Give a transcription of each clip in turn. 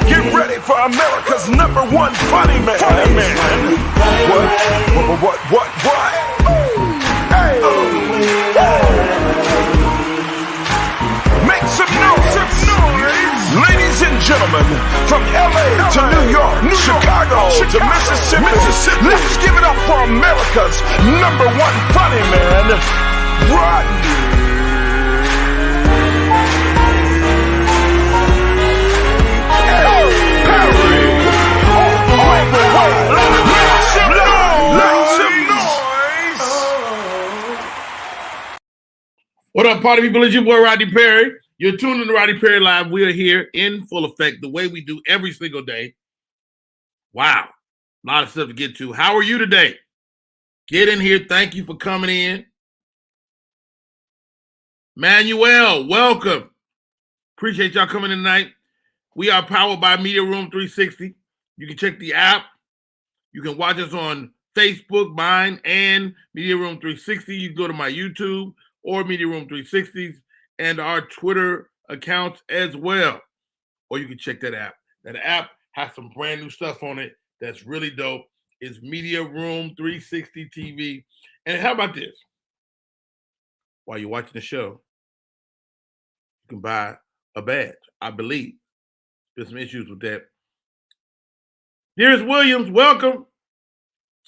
Get ready for America's #1 funny man. What? Hey. Make some noise. Ladies and gentlemen, from LA to New York, Chicago to Mississippi, let's give it up for America's #1 funny man, Rodney. What up, party people? It's your boy, Rodney Perry. You're tuned in to Rodney Perry Live. We are here in full effect, the way we do every single day. Wow. A lot of stuff to get to. How are you today? Get in here. Thank you for coming in. Manuel, welcome. Appreciate y'all coming in tonight. We are powered by Media Room 360. You can check the app. You can watch us on Facebook, mine, and Media Room 360. You can go to my YouTube or Media Room 360s and our Twitter accounts as well. Or you can check that app. That app has some brand new stuff on it that's really dope. It's Media Room 360 TV. And how about this? While you're watching the show, you can buy a badge, I believe. There's some issues with that. Here's Williams. Welcome.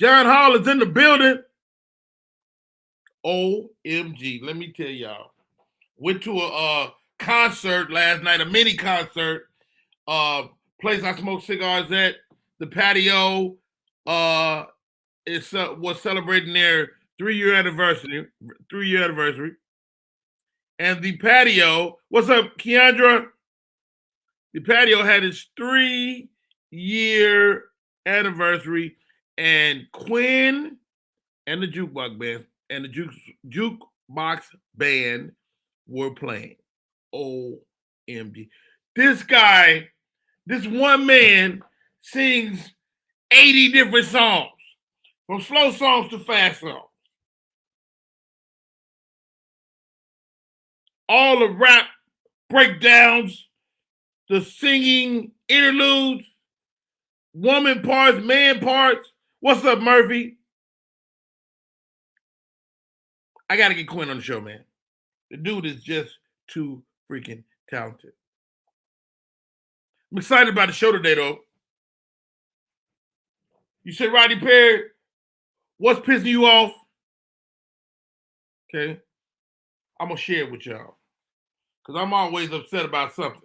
John Hall is in the building. OMG. Let me tell y'all. Went to a concert last night, a mini concert. Place I smoke cigars at. The patio was celebrating their 3-year anniversary. And the patio, what's up, Keandra? The patio had its 3-year anniversary, and Quinn and the jukebox band were playing. OMG. This guy, this one man sings 80 different songs, from slow songs to fast songs. All the rap breakdowns, the singing interludes, woman parts, man parts. What's up, Murphy? I got to get Quinn on the show, man. The dude is just too freaking talented. I'm excited about the show today, though. You said, Rodney Perry, what's pissing you off? Okay. I'm going to share it with y'all, because I'm always upset about something.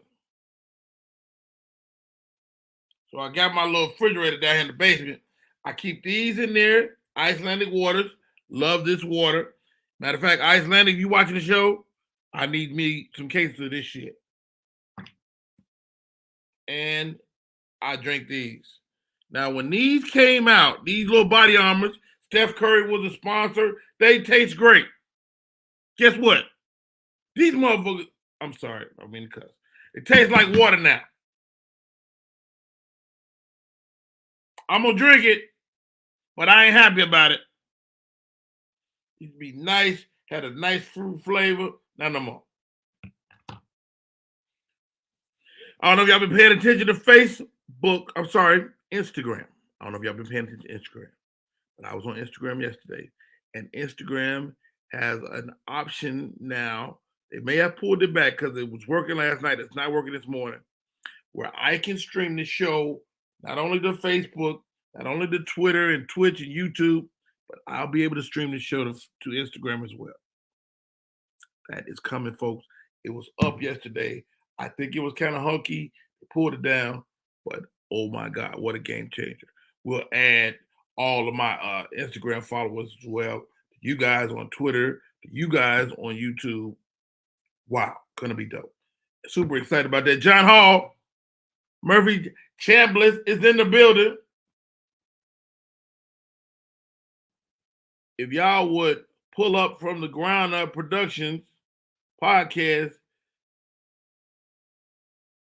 So I got my little refrigerator down here in the basement. I keep these in there. Icelandic waters. Love this water. Matter of fact, Icelandic, if you watching the show, I need me some cases of this shit. And I drink these. Now, when these came out, these little body armors, Steph Curry was a sponsor. They taste great. Guess what? These motherfuckers, I'm sorry, I mean to cuss. It tastes like water now. I'm going to drink it, but I ain't happy about it. It used to be nice, had a nice fruit flavor. Not no more. I don't know if y'all been paying attention to Instagram. I don't know if y'all been paying attention to Instagram, but I was on Instagram yesterday, and Instagram has an option now. They may have pulled it back because it was working last night. It's not working this morning, where I can stream the show, not only to Facebook, not only to Twitter and Twitch and YouTube, but I'll be able to stream the show to Instagram as well. That is coming, folks. It was up yesterday. I think it was kind of hunky. They pulled it down, but oh my God, what a game changer. We'll add all of my Instagram followers as well. You guys on Twitter, you guys on YouTube. Wow, gonna be dope. Super excited about that. John Hall, Murphy Chambliss is in the building. If y'all would pull up from the Ground Up Productions podcast,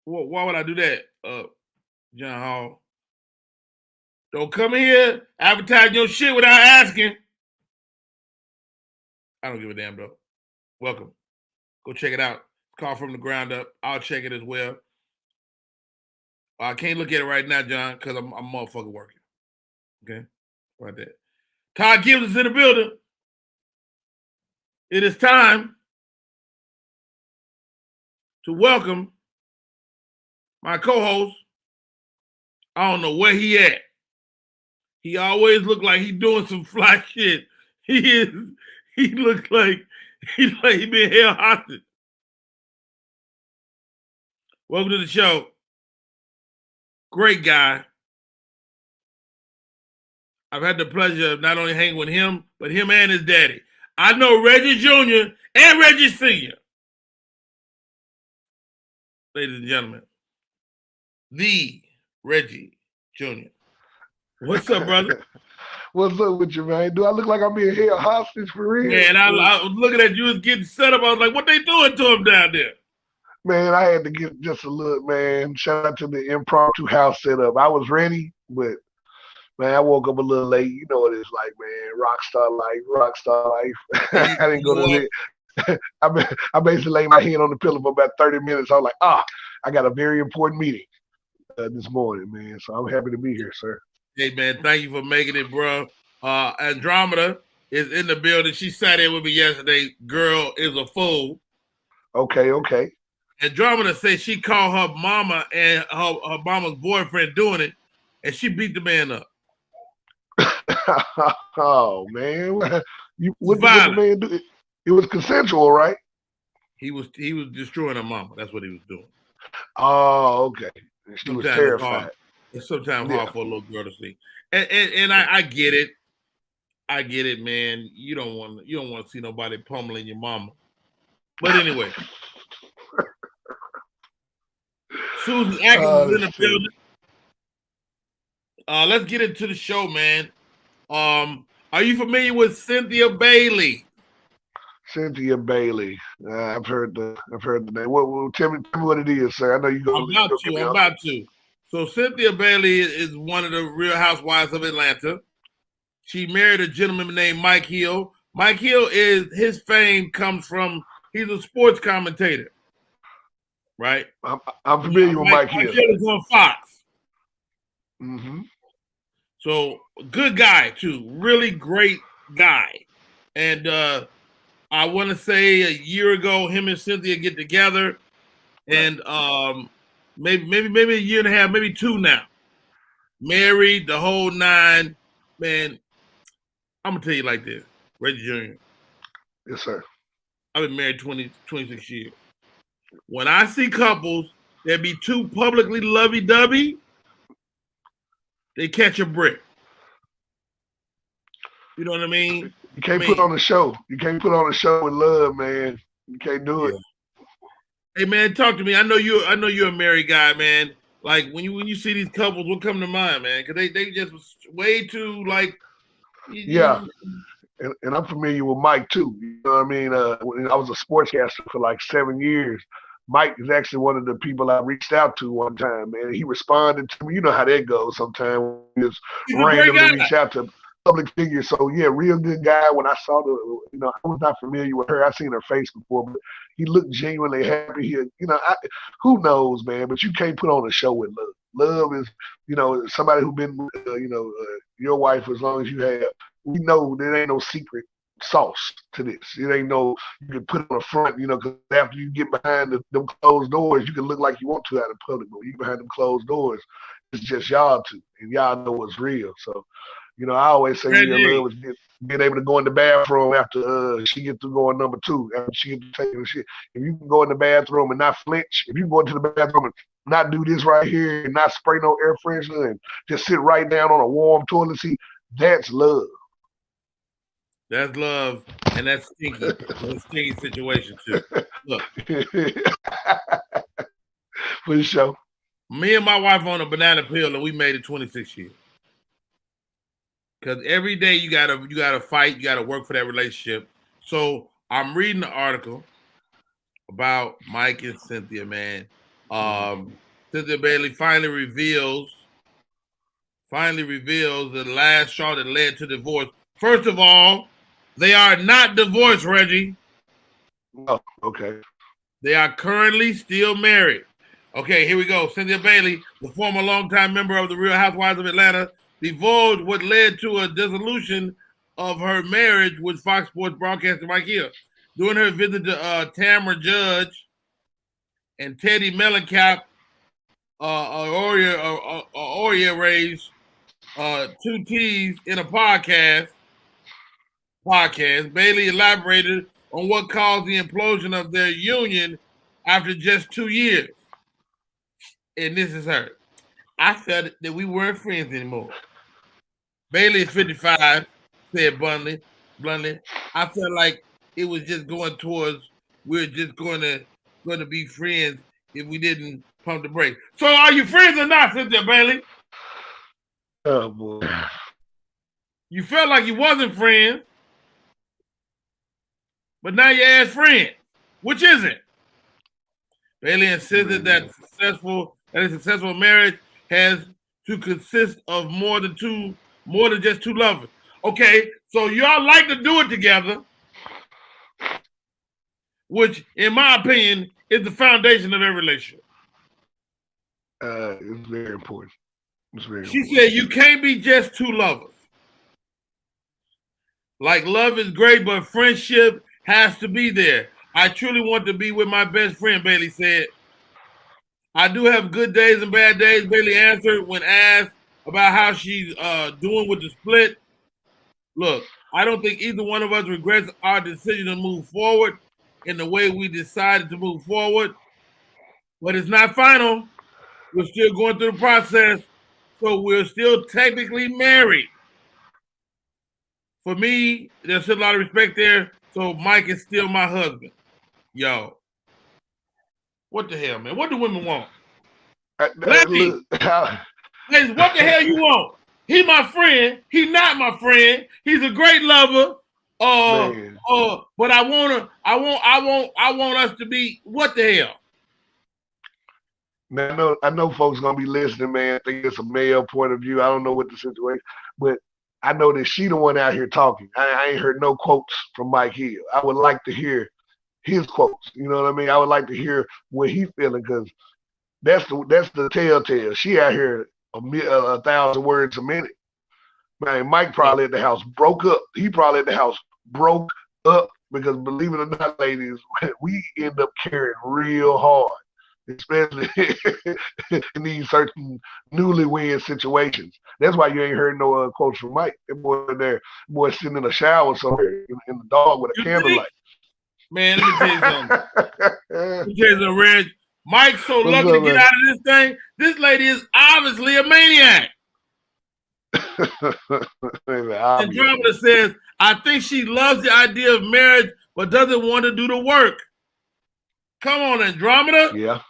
why would I do that, John Hall? Don't come here advertising your shit without asking. I don't give a damn, though. Welcome. Go check it out. Call from the ground up. I'll check it as well. I can't look at it right now, John, because I'm motherfucking working. Okay? Right there. Todd Gibbs is in the building. It is time to welcome my co-host. I don't know where he at. He always look like he doing some fly shit. He looks like he been held hostage. Welcome to the show. Great guy. I've had the pleasure of not only hanging with him, but him and his daddy. I know Reggie Jr. and Reggie Sr. Ladies and gentlemen, the Reggie Jr. What's up, brother? What's up with you, man? Do I look like I'm being held hostage for real? Man, I was looking at you, was getting set up. I was like, what they doing to him down there? Man, I had to get just a look, man. Shout out to the impromptu house setup. I was ready, but man, I woke up a little late. You know what it's like, man. Rock star life. I didn't go to bed. I basically laid my head on the pillow for about 30 minutes. I was like, I got a very important meeting this morning, man. So I'm happy to be here, sir. Hey, man, thank you for making it, bro. Andromeda is in the building. She sat in with me yesterday. Girl is a fool. Okay. Andromeda said she called her mama and her mama's boyfriend doing it, and she beat the man up. Oh, man. What did the man do? It was consensual, right? He was destroying her mama. That's what he was doing. Oh, okay. She was terrified. It's sometimes hard for a little girl to see. And I get it. I get it, man. You don't want to see nobody pummeling your mama. But anyway. Susan Atkins is in the building. Let's get into the show, man. Are you familiar with Cynthia Bailey? Cynthia Bailey. I've heard the name. Well, tell me what it is, sir. I know you're going to. I'm about to. So Cynthia Bailey is one of the Real Housewives of Atlanta. She married a gentleman named Mike Hill. Mike Hill his fame comes from, he's a sports commentator, right? I'm familiar with Mike Hill. Mike Hill is on Fox. Mm-hmm. So good guy too, really great guy. And I want to say a year ago, him and Cynthia get together, and maybe a year and a half, maybe two now. Married, the whole nine. Man, I'm gonna tell you like this, Reggie Jr. Yes, sir. I've been married 26 years. When I see couples that be too publicly lovey-dovey, they catch a brick. You know what I mean? You can't put on a show. You can't put on a show with love, man. You can't do it. Hey, man, talk to me. I know you're a married guy, man. Like when you see these couples, what come to mind, man? Because they just was way too like. Yeah, and I'm familiar with Mike too. You know what I mean? When I was a sportscaster for like 7 years, Mike is actually one of the people I reached out to one time, man. He responded to me. You know how that goes sometimes. Just randomly reach out to public figures. So yeah, real good guy. When I saw I was not familiar with her. I've seen her face before, but he looked genuinely happy. Who knows, man? But you can't put on a show with love. Love is, somebody who's been, your wife as long as you have. We know there ain't no secret sauce to this. It ain't no, you can put it on the front, because after you get behind them closed doors, you can look like you want to out in public, but you behind them closed doors, it's just y'all two, and y'all know what's real. So, I always say real love is being able to go in the bathroom after she gets through going number 2, after she gets to taking the shit. If you can go in the bathroom and not flinch, if you can go into the bathroom and not do this right here and not spray no air freshener and just sit right down on a warm toilet seat, that's love. That's love, and that's stinky. That's a stinky situation too. Look, for sure. Me and my wife on a banana peel, and we made it 26 years. Because every day you gotta fight, you gotta work for that relationship. So I'm reading the article about Mike and Cynthia, man. Cynthia Bailey finally reveals finally reveals the last straw that led to divorce. First of all, they are not divorced, Reggie. Oh, okay. They are currently still married. Okay, here we go. Cynthia Bailey, the former longtime member of the Real Housewives of Atlanta, divulged what led to a dissolution of her marriage with Fox Sports broadcaster Mike Hill. During her visit to Tamra Judge and Teddy Mellencamp, Oria raised two T's in a podcast. Bailey elaborated on what caused the implosion of their union after just 2 years. And this is her. I felt that we weren't friends anymore. Bailey is 55, said bluntly. I felt like it was just going towards we're just going to be friends if we didn't pump the brakes. So are you friends or not, Cynthia Bailey? Oh boy. You felt like you wasn't friends, but now you're as friends. Which is it? Bailey insisted that a successful marriage has to consist of more than just two lovers. Okay, so y'all like to do it together, which, in my opinion, is the foundation of every relationship. It's very important. She said you can't be just two lovers. Like, love is great, but friendship has to be there. I truly want to be with my best friend, Bailey said. I do have good days and bad days, Bailey answered when asked about how she's doing with the split. Look, I don't think either one of us regrets our decision to move forward in the way we decided to move forward. But it's not final. We're still going through the process, so we're still technically married. For me, there's still a lot of respect there, so Mike is still my husband. Yo. What the hell, man? What do women want? Ladies, what the hell you want? He my friend. He not my friend. He's a great lover. But I want us to be what the hell? Now I know folks gonna be listening, man. I think it's a male point of view. I don't know what the situation, but I know that she the one out here talking. I ain't heard no quotes from Mike Hill. I would like to hear his quotes. You know what I mean? I would like to hear what he feeling, because that's the telltale. She out here 1,000 words a minute. Man, Mike probably at the house broke up. He probably at the house broke up because, believe it or not, ladies, we end up carrying real hard, especially in these certain newlywed situations. That's why you ain't heard no quotes from Mike. That boy sitting in a shower somewhere in the dog with a candlelight. Man, let me tell you something. Let me tell you something, Reg. Mike's so lucky to get out of this thing. This lady is obviously a maniac. Andromeda says, I think she loves the idea of marriage, but doesn't want to do the work. Come on, Andromeda. Yeah.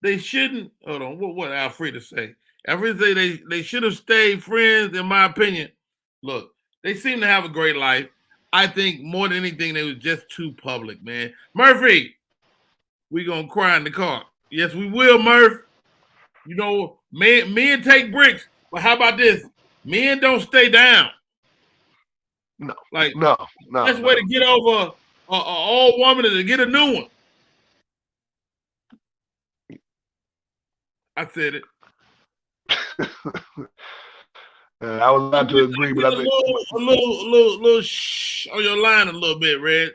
They shouldn't. Hold on. What Alfreda say? Alfreda say they should have stayed friends, in my opinion. Look, they seem to have a great life. I think more than anything, they was just too public, man. Murphy, we gonna cry in the car. Yes, we will, Murph. You know, men take bricks, but how about this? Men don't stay down. No, like no. Best way to get over an old woman is to get a new one. I said it. I was about to agree, but I think a little shh on your line a little bit, Red.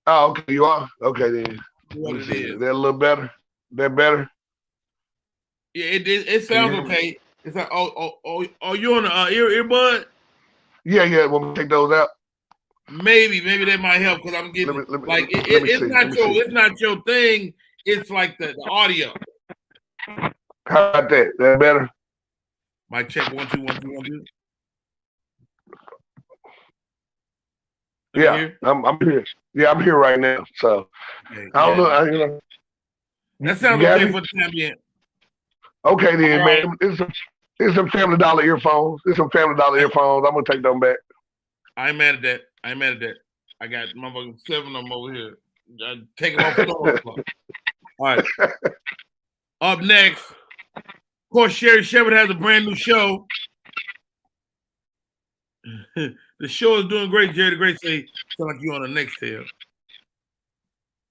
Oh, okay, you are? Okay, then. What it is. That a little better? That better? Yeah, it sounds okay. It's like, you on the earbud? Yeah. Want me to take those out? Maybe that might help, because I'm getting it's not your thing. It's like the audio. How about that? That better? Mic check 1 2 1 2 1 2. Yeah, I'm here. Yeah, I'm here right now. So okay, I don't know. That sounds okay for the time being. Okay then, man. It's some Family Dollar earphones. I'm gonna take them back. I ain't mad at that. I got motherfucking 7 of them over here. I take them off the door. All right. Up next, course, Sherry Shepard has a brand new show. The show is doing great. Jerry the Great say, sound like you on the next tail.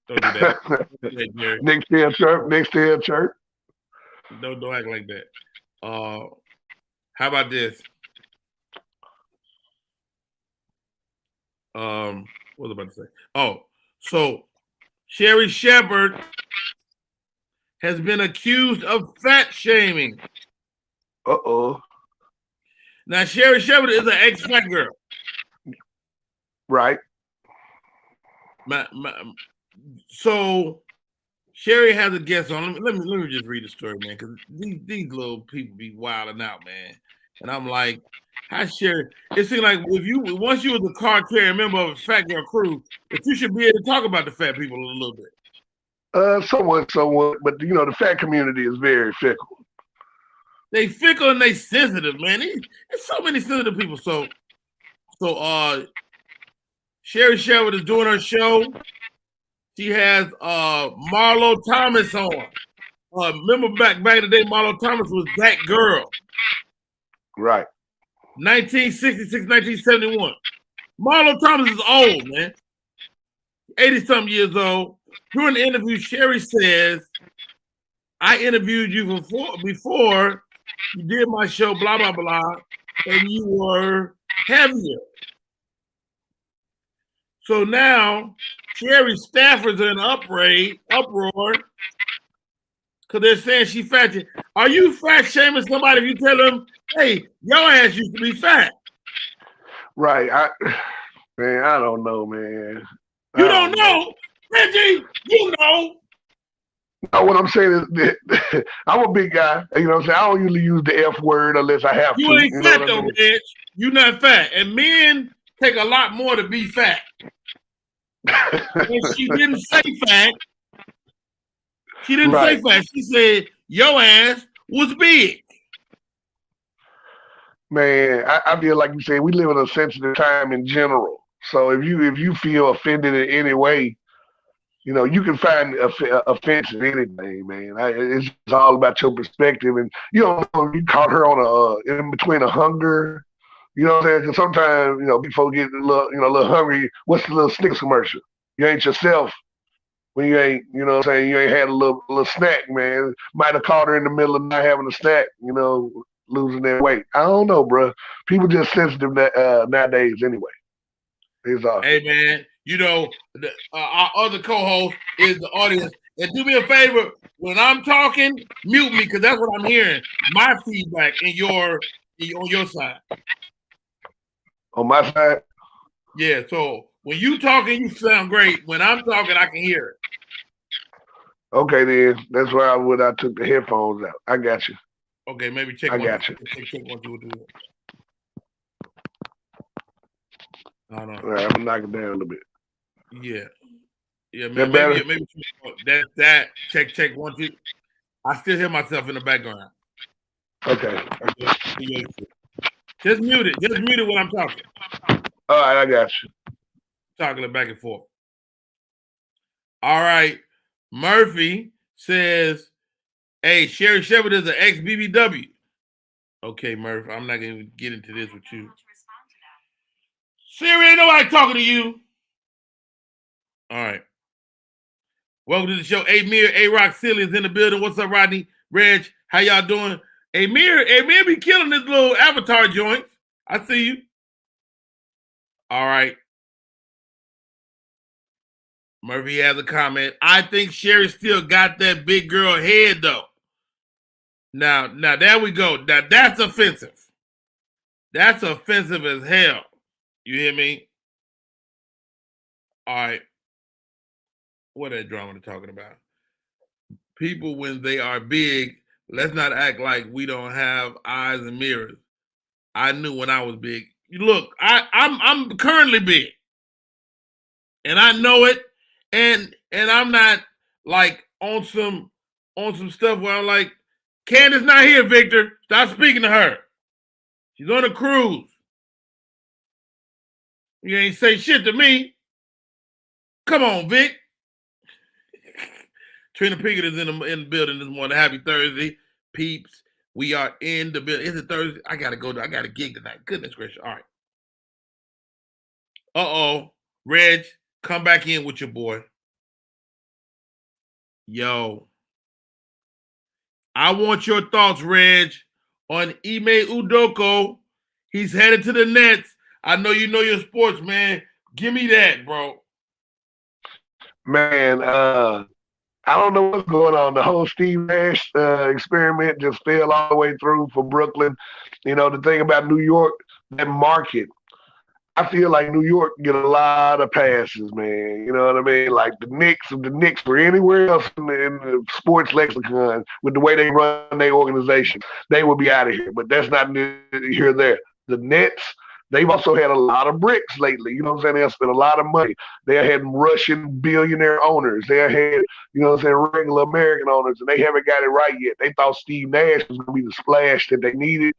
Don't do that. Don't do that, Jerry. Next day of church. Next day of church. Don't act like that. How about this? What was I about to say? Oh, so Sherry Shepard has been accused of fat shaming. Uh-oh. Now, Sherry Shepard is an ex-fat girl. Right. So Sherry has a guest on. Let me just read the story, man, because these little people be wilding out, man. And I'm like, how Sherry? It seems like once you was a card carrying member of a fat girl crew, that you should be able to talk about the fat people a little bit. Somewhat, but the fat community is very fickle. They fickle and they sensitive, man. There's so many sensitive people. So Sherry Shepard is doing her show. She has Marlo Thomas on. Remember back in the day, Marlo Thomas was that girl. Right. 1966, 1971. Marlo Thomas is old, man. 80-something years old. During the interview, Sherry says, I interviewed you before you did my show, blah, blah, blah, and you were heavier. So now, Sherry's staffers are in uproar, because they're saying she fat. Are you fat shaming somebody if you tell them, hey, your ass used to be fat? Right. I don't know, man. You don't know? Reggie, you know. No, what I'm saying is that I'm a big guy. You know what I'm saying? I don't usually use the F word unless I have to. You ain't fat though, Reg. You not fat. And men take a lot more to be fat. And she didn't say fat. She didn't say fat. She said your ass was big. Man, I feel like you said we live in a sensitive time in general. So if you feel offended in any way, you can find offense in anything, man. It's all about your perspective, and you caught her on in between a hunger. You know what I'm saying? Because sometimes people get a little hungry. What's the little Snickers commercial? You ain't yourself when you ain't, you know what I'm saying? You ain't had a little snack, man. Might have caught her in the middle of not having a snack. Losing their weight. I don't know, bro. People just sensitive nowadays, anyway. Hey, man. Our other co-host is the audience. And do me a favor, when I'm talking, mute me, because that's what I'm hearing. My feedback on your side. On my side? Yeah, so when you talking, you sound great. When I'm talking, I can hear it. Okay, then. That's why I took the headphones out. I got you. Okay, maybe check I one. got you. Check 1, 2, 3. I don't know. All right, I'm gonna knock it down a little bit. Yeah, man. That better? Maybe that check 1, 2. I still hear myself in the background. Okay. Just mute it. Just mute it when I'm talking. All right, I got you. Talking it back and forth. All right. Murphy says, hey, Sherry Shepard is an ex-BBW. Okay, Murph, I'm not going to get into this with you. Sherry, ain't nobody talking to you. All right. Welcome to the show. Amir, A-Rock Silly is in the building. What's up, Rodney? Reg, how y'all doing? Amir be killing this little avatar joint. I see you. All right. Murphy has a comment. I think Sherry still got that big girl head, though. Now, there we go. Now, that's offensive. That's offensive as hell. You hear me? All right. What that drama they're talking about? People, when they are big, let's not act like we don't have eyes and mirrors. I knew when I was big. Look, I'm currently big. And I know it. And I'm not like on some stuff where I'm like, Candace not here, Victor. Stop speaking to her. She's on a cruise. You ain't say shit to me. Come on, Vic. Trina Pickett is in the building this morning. Happy Thursday, peeps. We are in the building. It's a Thursday. I gotta go. I got a gig tonight. Goodness gracious. All right. Reg, come back in with your boy. Yo. I want your thoughts, Reg, on Ime Udoka. He's headed to the Nets. I know you know your sports, man. Give me that, bro. Man, I don't know what's going on. The whole Steve Nash experiment just fell all the way through for Brooklyn. You know, the thing about New York, that market, I feel like New York get a lot of passes, man. You know what I mean? Like the Knicks, if the Knicks were anywhere else in the sports lexicon with the way they run their organization, they would be out of here. But that's not here or there. The Nets, they've also had a lot of bricks lately. You know what I'm saying? They've spent a lot of money. They had Russian billionaire owners. They had, you know what I'm saying, regular American owners, and they haven't got it right yet. They thought Steve Nash was going to be the splash that they needed.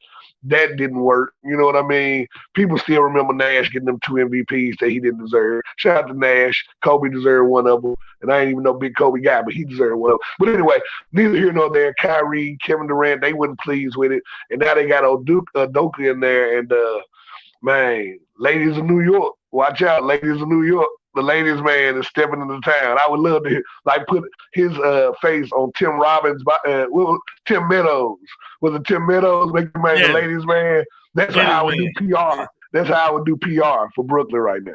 That didn't work. You know what I mean? People still remember Nash getting them 2 MVPs that he didn't deserve. Shout out to Nash. Kobe deserved one of them. And I ain't even no big Kobe guy, but he deserved one of them. But anyway, neither here nor there. Kyrie, Kevin Durant, they wasn't pleased with it. And now they got Udoka in there. And, man, ladies of New York, watch out, ladies of New York. The ladies' man is stepping into town. I would love to put his face on Tim Robbins, Tim Meadows. Was it Tim Meadows? Make the man the ladies' man. That's how I would do PR. That's how I would do PR for Brooklyn right now.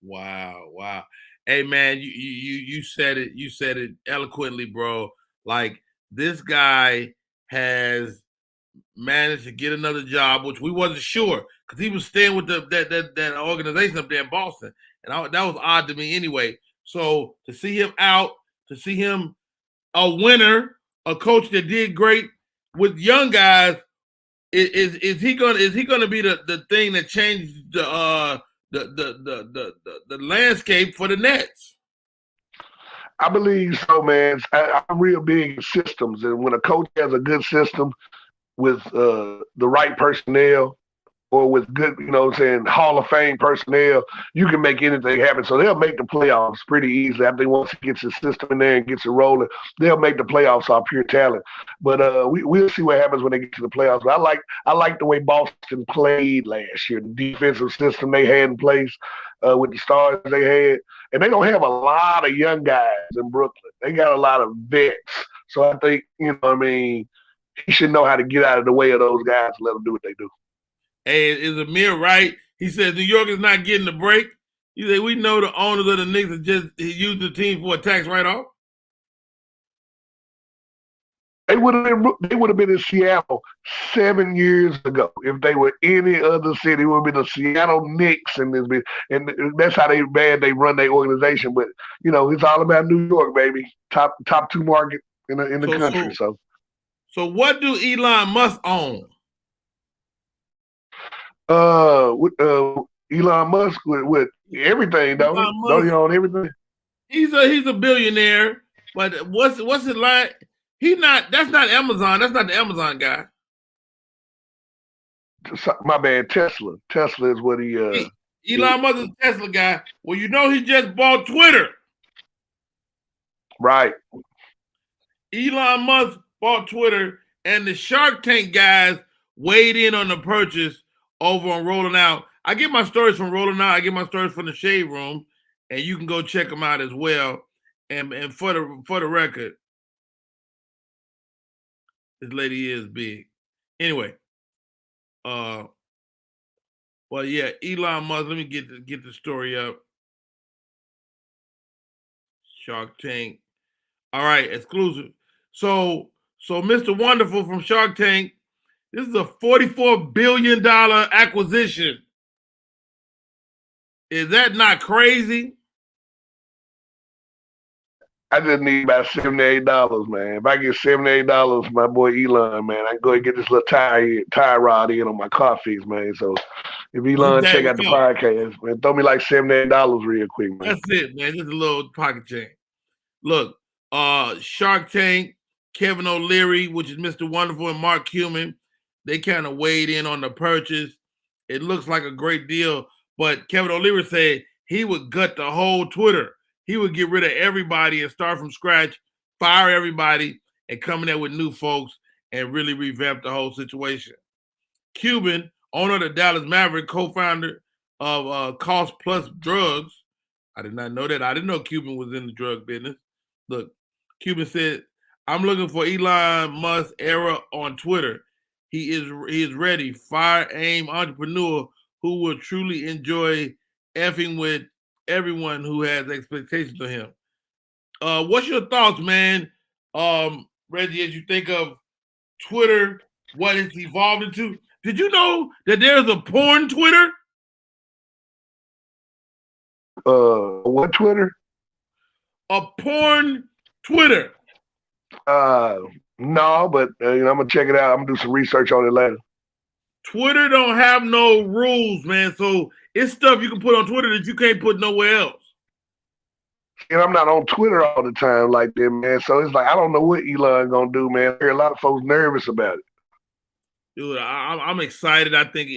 Wow. Hey man, you said it. You said it eloquently, bro. Like this guy has managed to get another job, which we wasn't sure because he was staying with that organization up there in Boston. And that was odd to me anyway. So to see him out, to see him a winner, a coach that did great with young guys, is he gonna be the thing that changed the landscape for the Nets? I believe so, man. I'm real big in systems, and when a coach has a good system with the right personnel, or with good, you know what I'm saying, Hall of Fame personnel, you can make anything happen. So they'll make the playoffs pretty easily. I think once he gets his system in there and gets it rolling, they'll make the playoffs off pure talent. But we'll see what happens when they get to the playoffs. But I like the way Boston played last year, the defensive system they had in place with the stars they had. And they don't have a lot of young guys in Brooklyn. They got a lot of vets. So I think, you know what I mean, he should know how to get out of the way of those guys and let them do what they do. Hey, is Amir right? He says New York is not getting the break. He said we know the owners of the Knicks are just using the team for a tax write-off. They would have been in Seattle 7 years ago if they were any other city. It would have been the Seattle Knicks, and that's how they run their organization. But you know, it's all about New York, baby. Top 2 market in the country. So what do Elon Musk own? Elon Musk with everything, don't he? Don't he own everything? He's a billionaire, but what's it like? That's not Amazon. That's not the Amazon guy. My bad, Tesla. Tesla is what he Elon Musk is a Tesla guy. Well, you know he just bought Twitter. Right. Elon Musk bought Twitter, and the Shark Tank guys weighed in on the purchase over on Rolling Out. I get my stories from Rolling Out. I get my stories from the Shade Room, and you can go check them out as well. And for the record, this lady is big. Anyway, well, yeah, Elon Musk. Let me get the story up. Shark Tank. All right, exclusive. So Mr. Wonderful from Shark Tank. This is a $44 billion acquisition. Is that not crazy? I just need about $78, man. If I get $78 from my boy Elon, man, I can go and get this little tie rod in on my car fix, man. So if Elon check out the podcast, man, throw me like $78 real quick, man. That's it, man. Just a little pocket change. Look, Shark Tank, Kevin O'Leary, which is Mr. Wonderful, and Mark Cuban, they kind of weighed in on the purchase. It looks like a great deal, but Kevin O'Leary said he would gut the whole Twitter. He would get rid of everybody and start from scratch, fire everybody, and come in there with new folks. and really revamp the whole situation. Cuban, owner of the Dallas Maverick, co-founder of Cost Plus Drugs. I did not know that. I didn't know Cuban was in the drug business. Look, Cuban said, "I'm looking for Elon Musk era on Twitter. He is ready. Fire aim entrepreneur who will truly enjoy effing with everyone who has expectations of him." What's your thoughts, man? Reggie, as you think of Twitter, what it's evolved into. Did you know that there's a porn Twitter? What Twitter? A porn Twitter. No, but I'm gonna check it out. I'm gonna do some research on it later. Twitter don't have no rules, man. So it's stuff you can put on Twitter that you can't put nowhere else. And I'm not on Twitter all the time like that, man. So it's like I don't know what Elon gonna do, man. I hear a lot of folks nervous about it. Dude, I'm excited. I think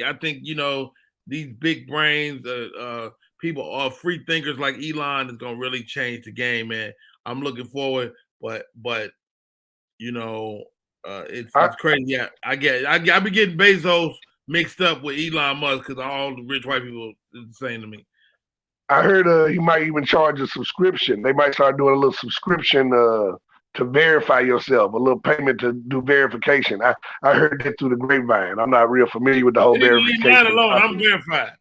these big brains, people are free thinkers like Elon is gonna really change the game, man. I'm looking forward, but it's crazy. Yeah, I be getting Bezos mixed up with Elon Musk because all the rich white people are the same to me. I heard he might even charge a subscription. They might start doing a little subscription to verify yourself, a little payment to do verification. I heard that through the grapevine. I'm not real familiar with the whole verification. Leave mine alone. I'm verified.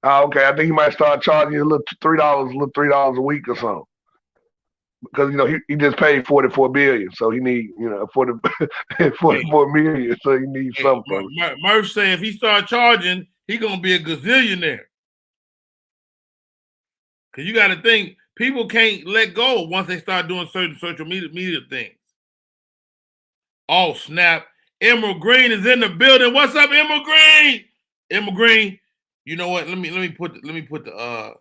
Okay, I think he might start charging you a little $3 a week or something. Because he just paid $44 billion, so he need 44 million, so he needs something. Murph saying if he start charging, he gonna be a gazillionaire. Because you got to think, people can't let go once they start doing certain social media things. Oh, snap. Emerald Green is in the building. What's up, Emerald Green? Emerald Green, you know what? Let me put the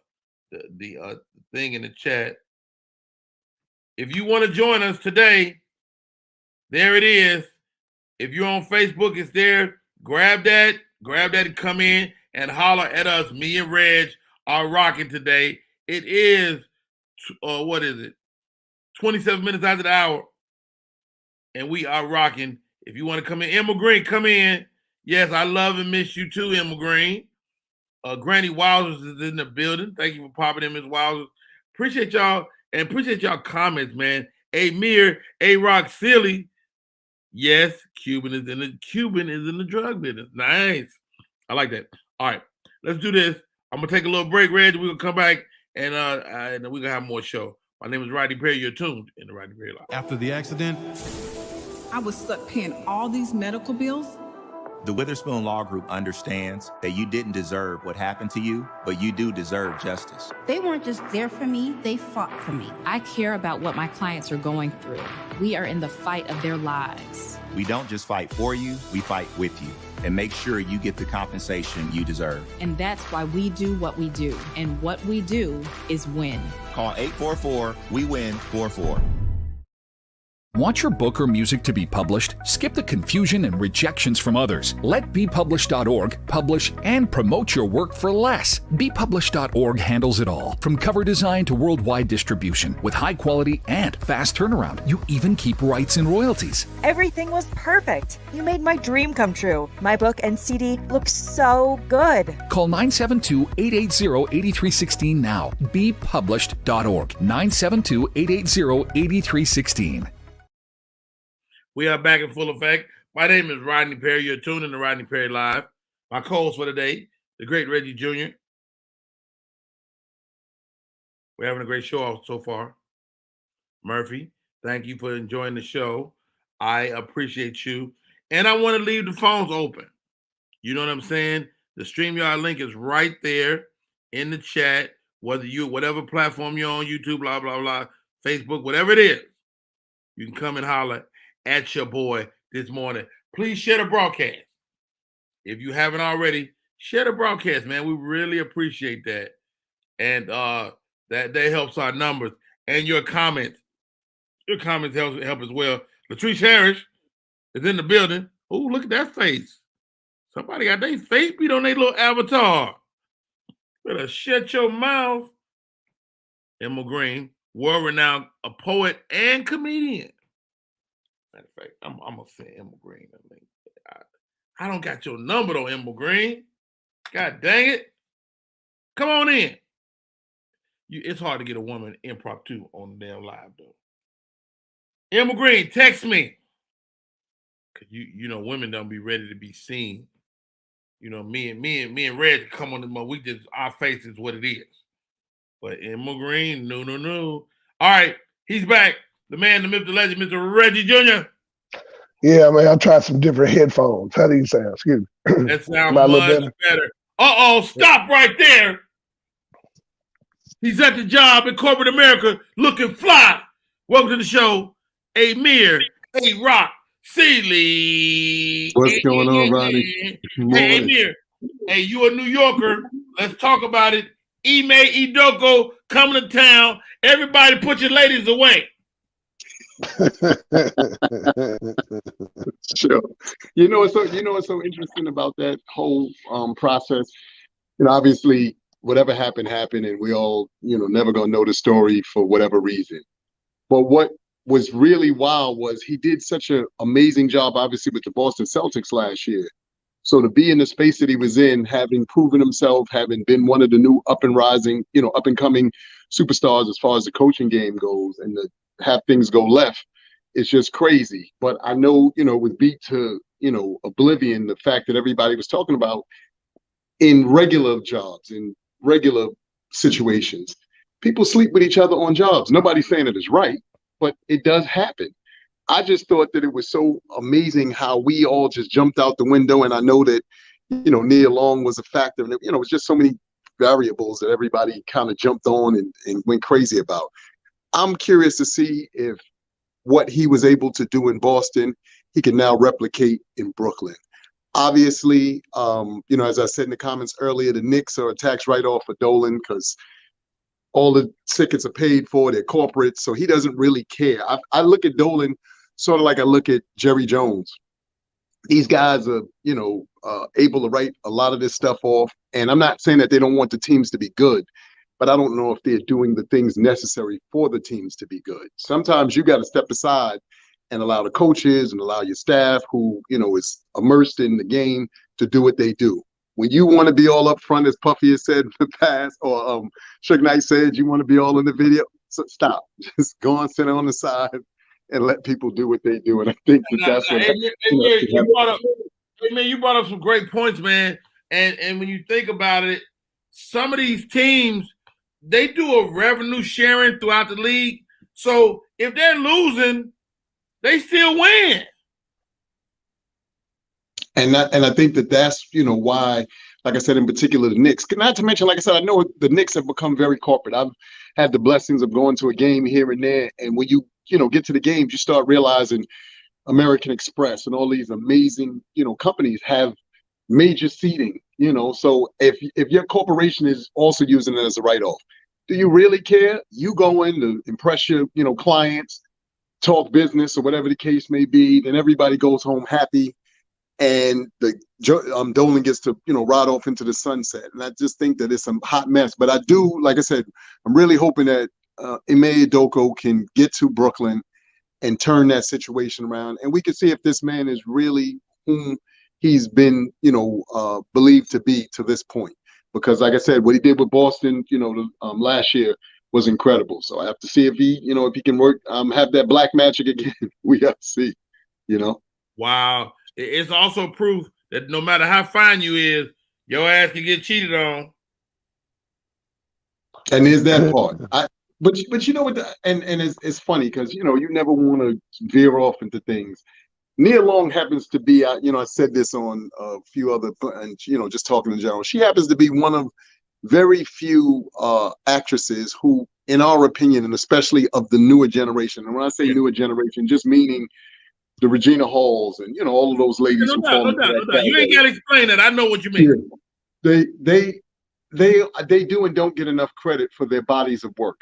thing in the chat. If you want to join us today, there it is. If you're on Facebook, it's there. Grab that and come in and holler at us. Me and Reg are rocking today. It is, 27 minutes after the hour. And we are rocking. If you want to come in, Emma Green, come in. Yes, I love and miss you too, Emma Green. Granny Wowzers is in the building. Thank you for popping in, Ms. Wowzers. Appreciate y'all and appreciate y'all comments, man. Amir, A-Rock Silly. Yes, Cuban is in the drug business. Nice. I like that. All right, let's do this. I'm going to take a little break, Reg. We're going to come back. And we're going to have more show. My name is Rodney Perry. You're tuned in the Rodney Perry Live. After the accident, I was stuck paying all these medical bills. The Witherspoon Law Group understands that you didn't deserve what happened to you, but you do deserve justice. They weren't just there for me, they fought for me. I care about what my clients are going through. We are in the fight of their lives. We don't just fight for you, we fight with you and make sure you get the compensation you deserve. And that's why we do what we do. And what we do is win. Call 844-WE-WIN-44. Want your book or music to be published? Skip the confusion and rejections from others. Let BePublished.org publish and promote your work for less. BePublished.org handles it all, from cover design to worldwide distribution, with high quality and fast turnaround. You even keep rights and royalties. Everything was perfect. You made my dream come true. My book and CD look so good. Call 972-880-8316 now. BePublished.org. 972-880-8316. We are back in full effect. My name is Rodney Perry. You're tuned in to Rodney Perry Live. My co-host for today, the great Reggie Jr. We're having a great show so far. Murphy, thank you for enjoying the show. I appreciate you. And I want to leave the phones open. You know what I'm saying? The StreamYard link is right there in the chat. Whatever platform you're on, YouTube, blah, blah, blah, Facebook, whatever it is, you can come and holler at your boy this morning. Please share the broadcast. If you haven't already, share the broadcast, man. We really appreciate that. And that helps our numbers. And your comments. Your comments help as well. Latrice Harris is in the building. Oh, look at that face. Somebody got their face beat on their little avatar. Better shut your mouth. Emma Green, world-renowned, a poet and comedian. Matter of fact, I'm gonna send Emma Green a link. I don't got your number though, Emma Green. God dang it! Come on in. It's hard to get a woman impromptu on the damn live though. Emma Green, text me. Cause you know women don't be ready to be seen. You know, me and Red come on the month. We just our face is what it is. But Emma Green, no. All right, he's back. The man, the myth, the legend, Mr. Reggie Jr. Yeah, man, I tried some different headphones. How do you sound? Excuse me. That sounds Am I a little much better. Stop right there. He's at the job in corporate America looking fly. Welcome to the show, Amir A-Rock Seeley. What's going on, Rodney? Hey, Amir. Hey, you a New Yorker. Let's talk about it. Ime Idoko coming to town. Everybody put your ladies away. Sure. You know what's so interesting about that whole process? You know, obviously, whatever happened, and we all, never gonna know the story for whatever reason. But what was really wild was he did such an amazing job, obviously, with the Boston Celtics last year. So to be in the space that he was in, having proven himself, having been one of the new up and coming superstars as far as the coaching game goes, and to have things go left, it's just crazy. But I know, with beat to, oblivion, the fact that everybody was talking about in regular jobs, in regular situations, people sleep with each other on jobs. Nobody's saying it is right, but it does happen. I just thought that it was so amazing how we all just jumped out the window. And I know that, Nia Long was a factor. And, it was just so many variables that everybody kind of jumped on and went crazy about. I'm curious to see if what he was able to do in Boston, he can now replicate in Brooklyn. Obviously, as I said in the comments earlier, the Knicks are a tax write-off for Dolan because all the tickets are paid for, they're corporate, so he doesn't really care. I look at Dolan sort of like I look at Jerry Jones. These guys are, able to write a lot of this stuff off. And I'm not saying that they don't want the teams to be good, but I don't know if they're doing the things necessary for the teams to be good. Sometimes you got to step aside and allow the coaches and allow your staff who, is immersed in the game to do what they do. When you want to be all up front, as Puffy has said in the past, or Suge Knight said, you want to be all in the video, so stop. Just go and sit on the side and let people do what they do. And I think that's what you brought up some great points, man. And when you think about it, some of these teams, they do a revenue sharing throughout the league. So if they're losing, they still win. And I think that's, why, like I said, in particular, the Knicks, not to mention, like I said, I know the Knicks have become very corporate. I've had the blessings of going to a game here and there. And when you get to the games, you start realizing American Express and all these amazing, companies have major seating, so if your corporation is also using it as a write-off, do you really care? You go in to impress your, clients, talk business or whatever the case may be, then everybody goes home happy. And the Dolan gets to, ride off into the sunset. And I just think that it's a hot mess. But I do, like I said, I'm really hoping that Ime Idoko can get to Brooklyn and turn that situation around. And we can see if this man is really whom he's been, believed to be to this point. Because like I said, what he did with Boston, last year was incredible. So I have to see if he, if he can work, have that black magic again. We have to see, Wow. It's also proof that no matter how fine you is, your ass can get cheated on. And there's that part. But you know what? And it's funny because you never want to veer off into things. Nia Long happens to be, I said this on a few other, and just talking in general. She happens to be one of very few actresses who, in our opinion, and especially of the newer generation. And when I say newer generation, just meaning the Regina Halls and all of those ladies. No doubt. You ain't got to explain that. I know what you mean. They do and don't get enough credit for their bodies of work.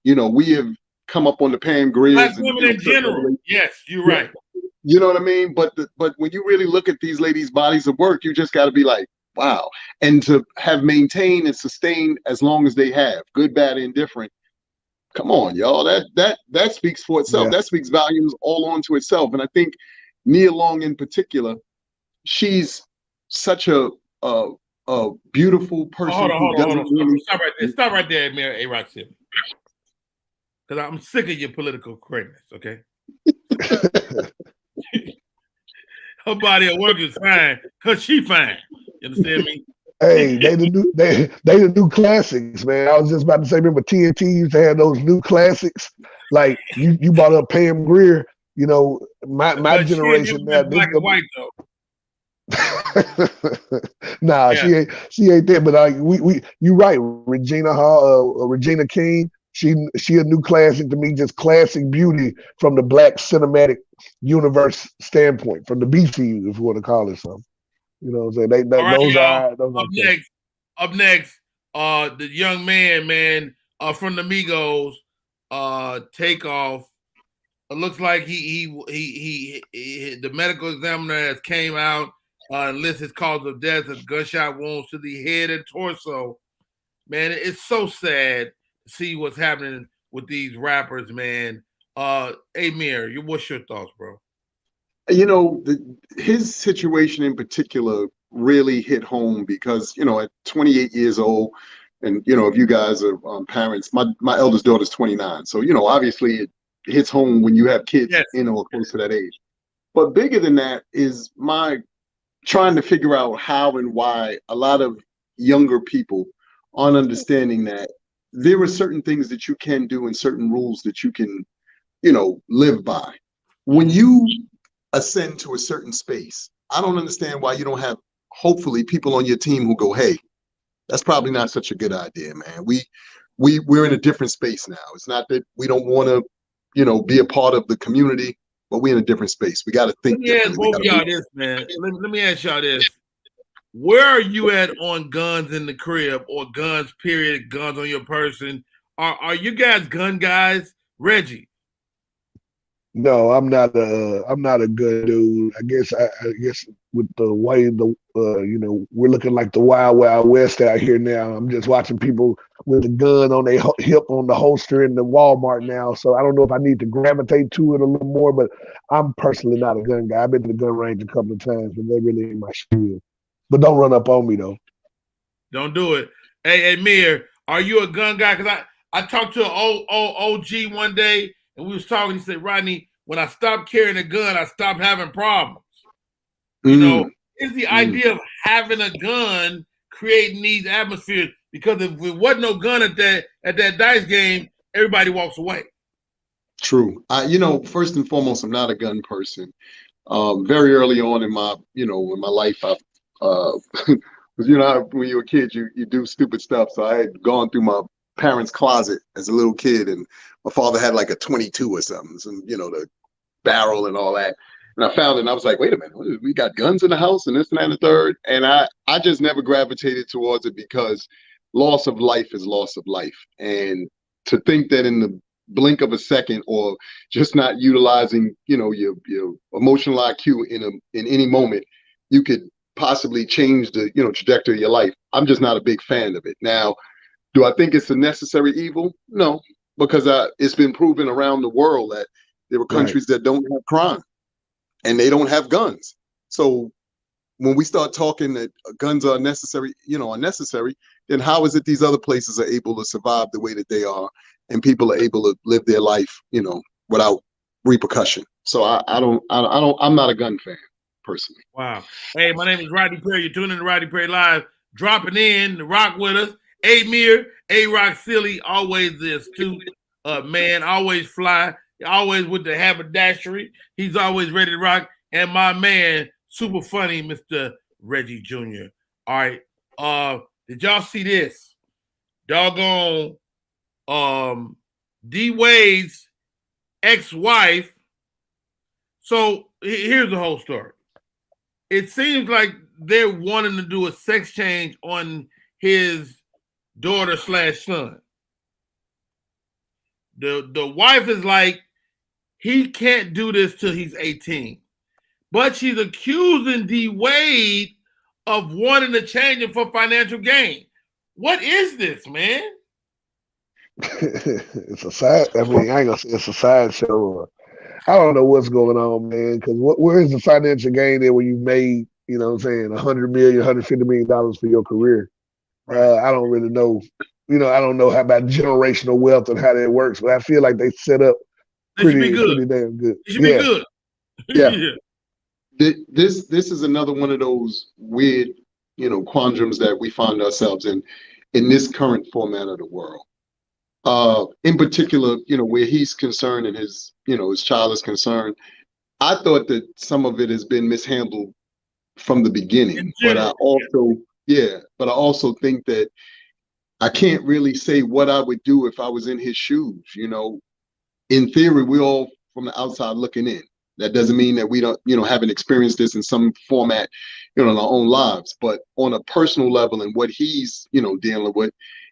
We have come up on the Pam Griers. Black women in general. Yes, you're right. You know what I mean? But when you really look at these ladies' bodies of work, you just got to be like, wow. And to have maintained and sustained as long as they have, good, bad, indifferent, Come on, y'all. That speaks for itself. Yeah. That speaks volumes all onto itself. And I think Nia Long in particular, she's such a beautiful person who Hold doesn't on. really. Stop right there. Stop right there, Mayor A-Rock City. Because I'm sick of your political correctness, okay? Her body of work is fine because she fine. You understand me? Hey, they the new classics, man. I was just about to say, remember TNT used to have those new classics? Like you brought up Pam Grier, you know, my But generation now. black and white though. Nah, Yeah. she ain't there. But you right, Regina Hall, Regina King. She a new classic to me, just classic beauty from the Black cinematic universe standpoint, from the BCU, if you want to call it something. You know what I'm saying? All right, those y'all. are Up next, the young man, from the Migos, Takeoff. It looks like he the medical examiner has came out and lists his cause of death as gunshot wounds to the head and torso. Man, it's so sad to see what's happening with these rappers, man. Amir, what's your thoughts, bro? You know, his situation in particular really hit home because, you know, at 28 years old, and, you know, if you guys are parents, my eldest daughter's 29. So, you know, obviously it hits home when you have kids, you know, close to that age. But bigger than that is my trying to figure out how and why a lot of younger people aren't understanding that there are certain things that you can do and certain rules that you can, you know, live by. When you ascend to a certain space, I don't understand why you don't have, hopefully, people on your team who go, hey, that's probably not such a good idea, man. We're in a different space now. It's not that we don't want to, you know, be a part of the community, but we're in a different space. We got to think differently. Let me ask both y'all this, man. Let me ask y'all this. Where are you at on guns in the crib or guns, period, guns on your person? Are you guys gun guys? Reggie? No, I'm not a good dude. I guess with the way you know, we're looking like the wild west out here now. I'm just watching people with a gun on their hip on the holster in the Walmart now. So I don't know if I need to gravitate to it a little more, but I'm personally not a gun guy. I've been to the gun range a couple of times, but they really ain't my shit. But don't run up on me though. Don't do it. Hey, Mir, are you a gun guy? Because I talked to an OG one day, and we was talking. He said, Rodney, when I stopped carrying a gun, I stopped having problems. You know, is the idea of having a gun creating these atmospheres? Because if there wasn't no gun at that dice game, everybody walks away. True. You know, first and foremost, I'm not a gun person. Very early on in my life, I've you know, when you're a kid, you do stupid stuff. So I had gone through my parents' closet as a little kid, and my father had like a 22 or something, you know, the barrel and all that. And I found it, and I was like, wait a minute, we got guns in the house and this and that and the third. And I just never gravitated towards it because loss of life is loss of life. And to think that in the blink of a second, or just not utilizing, you know, your emotional IQ in any moment, you could possibly change the, you know, trajectory of your life. I'm just not a big fan of it. Now, do I think it's a necessary evil? No, because it's been proven around the world that there are countries that don't have crime and they don't have guns. So when we start talking that guns are unnecessary, then how is it these other places are able to survive the way that they are, and people are able to live their life, you know, without repercussion? So I'm not a gun fan personally. Wow. Hey, my name is Rodney Perry. You're tuning in to Rodney Perry Live, dropping in to rock with us. Amir, A-Rock Silly, always this too. Man, always fly, always with the haberdashery. He's always ready to rock. And my man, super funny, Mr. Reggie Jr. All right. Did y'all see this? Doggone D Wade's ex-wife. So here's the whole story. It seems like they're wanting to do a sex change on his daughter/son. The wife is like, he can't do this till he's 18. But she's accusing D Wade of wanting to change him for financial gain. What is this, man? It's a side. I mean, I ain't gonna say it's a sideshow. I don't know what's going on, man. Because where's the financial gain there when you made, you know, what I'm saying, $150 million for your career? Right. I don't really know. You know, I don't know how about generational wealth and how that works, but I feel like they set up They should be good. pretty damn good. It should be good. Yeah. This is another one of those weird, quandaries that we find ourselves in this current format of the world. In particular, where he's concerned and his child is concerned. I thought that some of it has been mishandled from the beginning, but I also think that I can't really say what I would do if I was in his shoes. In theory, we're all from the outside looking in. That doesn't mean that we don't, haven't experienced this in some format, in our own lives. But on a personal level and what he's, dealing with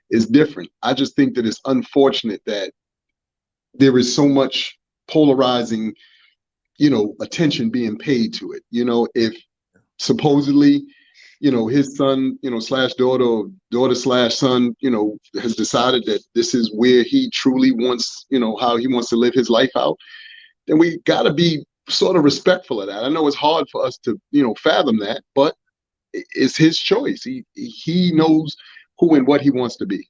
is different. I just think that it's unfortunate that there is so much polarizing, attention being paid to it. If supposedly, his son, slash daughter, or daughter slash son, has decided that this is where he truly wants, how he wants to live his life out, then we got to be sort of respectful of that. I know it's hard for us to, fathom that, but it's his choice. He knows who and what he wants to be.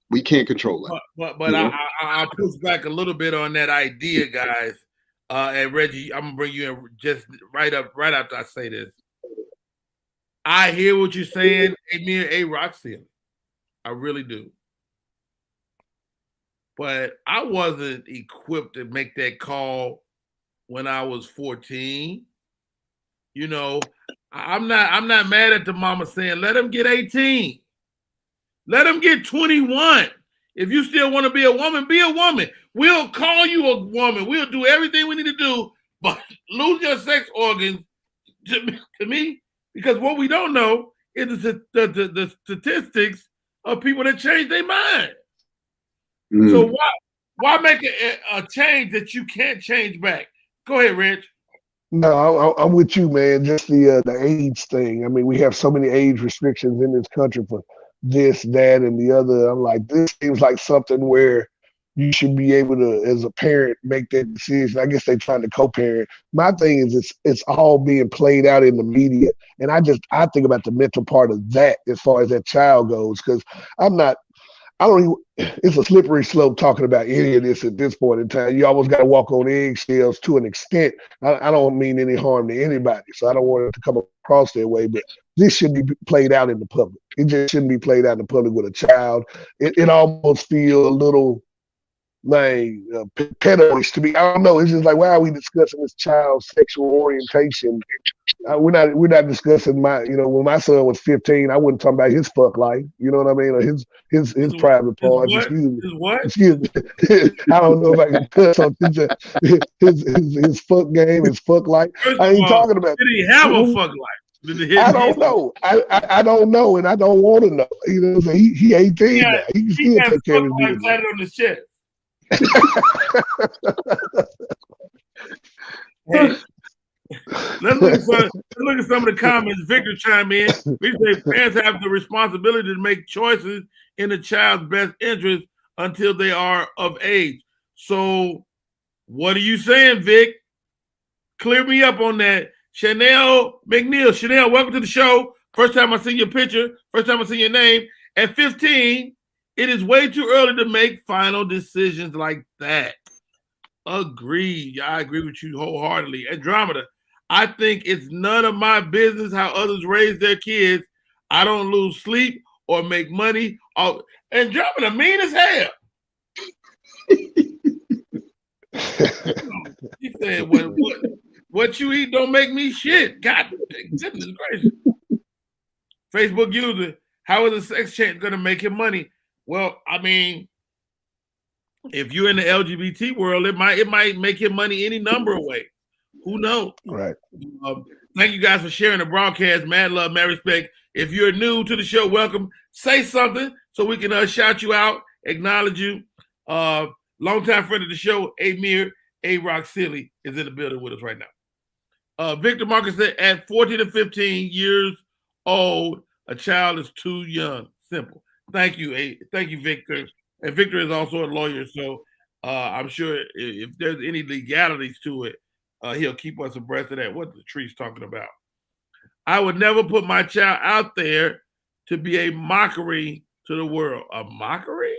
We can't control that. But I'll push back a little bit on that idea, guys. And Reggie, I'm gonna bring you in just right after I say this. I hear what you're saying, Roxy. I really do. But I wasn't equipped to make that call when I was 14. I'm not mad at the mama saying, let him get 18. Let him get 21. If you still want to be a woman, be a woman. We'll call you a woman. We'll do everything we need to do, but lose your sex organs to me, because what we don't know is the statistics of people that change their mind. Mm. So why make a change that you can't change back? Go ahead, Rich. No, I'm with you, man. Just the age thing. I mean, we have so many age restrictions in this country for this, that, and the other. I'm like, this seems like something where you should be able to, as a parent, make that decision. I guess they're trying to co-parent. My thing is, it's all being played out in the media, and I think about the mental part of that as far as that child goes, because it's a slippery slope talking about any of this at this point in time. You almost got to walk on eggshells to an extent. I don't mean any harm to anybody, so I don't want it to come across that way, but this shouldn't be played out in the public. It just shouldn't be played out in the public with a child. It almost feels a little like pedoish to me. I don't know. It's just like, why are we discussing this child's sexual orientation? We're not discussing when my son was 15, I wasn't talking about his fuck life. You know what I mean? Or his private parts. Excuse me. I don't know if I can cut something. His fuck game, his fuck life. I ain't talking about. Did he have a fuck life? I don't know. I don't know, and I don't want to know. He 18 now. He can still take care of his business. On the chest. Hey, let's look at some of the comments. Victor chime in. We say parents have the responsibility to make choices in the child's best interest until they are of age. So, what are you saying, Vic? Clear me up on that. Chanel McNeil. Chanel, welcome to the show. First time I see your picture. First time I see your name. At 15, it is way too early to make final decisions like that. Agreed. I agree with you wholeheartedly. Andromeda, I think it's none of my business how others raise their kids. I don't lose sleep or make money. Andromeda mean as hell. He said, what you eat don't make me shit. God, goodness gracious. Facebook user, how is a sex change going to make him money? Well, I mean, if you're in the LGBT world, it might make him money any number of ways. Who knows? Right. Thank you guys for sharing the broadcast. Mad love, mad respect. If you're new to the show, welcome. Say something so we can shout you out, acknowledge you. Longtime friend of the show, Amir Roxilly, is in the building with us right now. Victor Marcus said, at 14 to 15 years old, a child is too young. Simple. Thank you, Victor. And Victor is also a lawyer, so I'm sure if there's any legalities to it, he'll keep us abreast of that. What the tree's talking about. I would never put my child out there to be a mockery to the world. A mockery?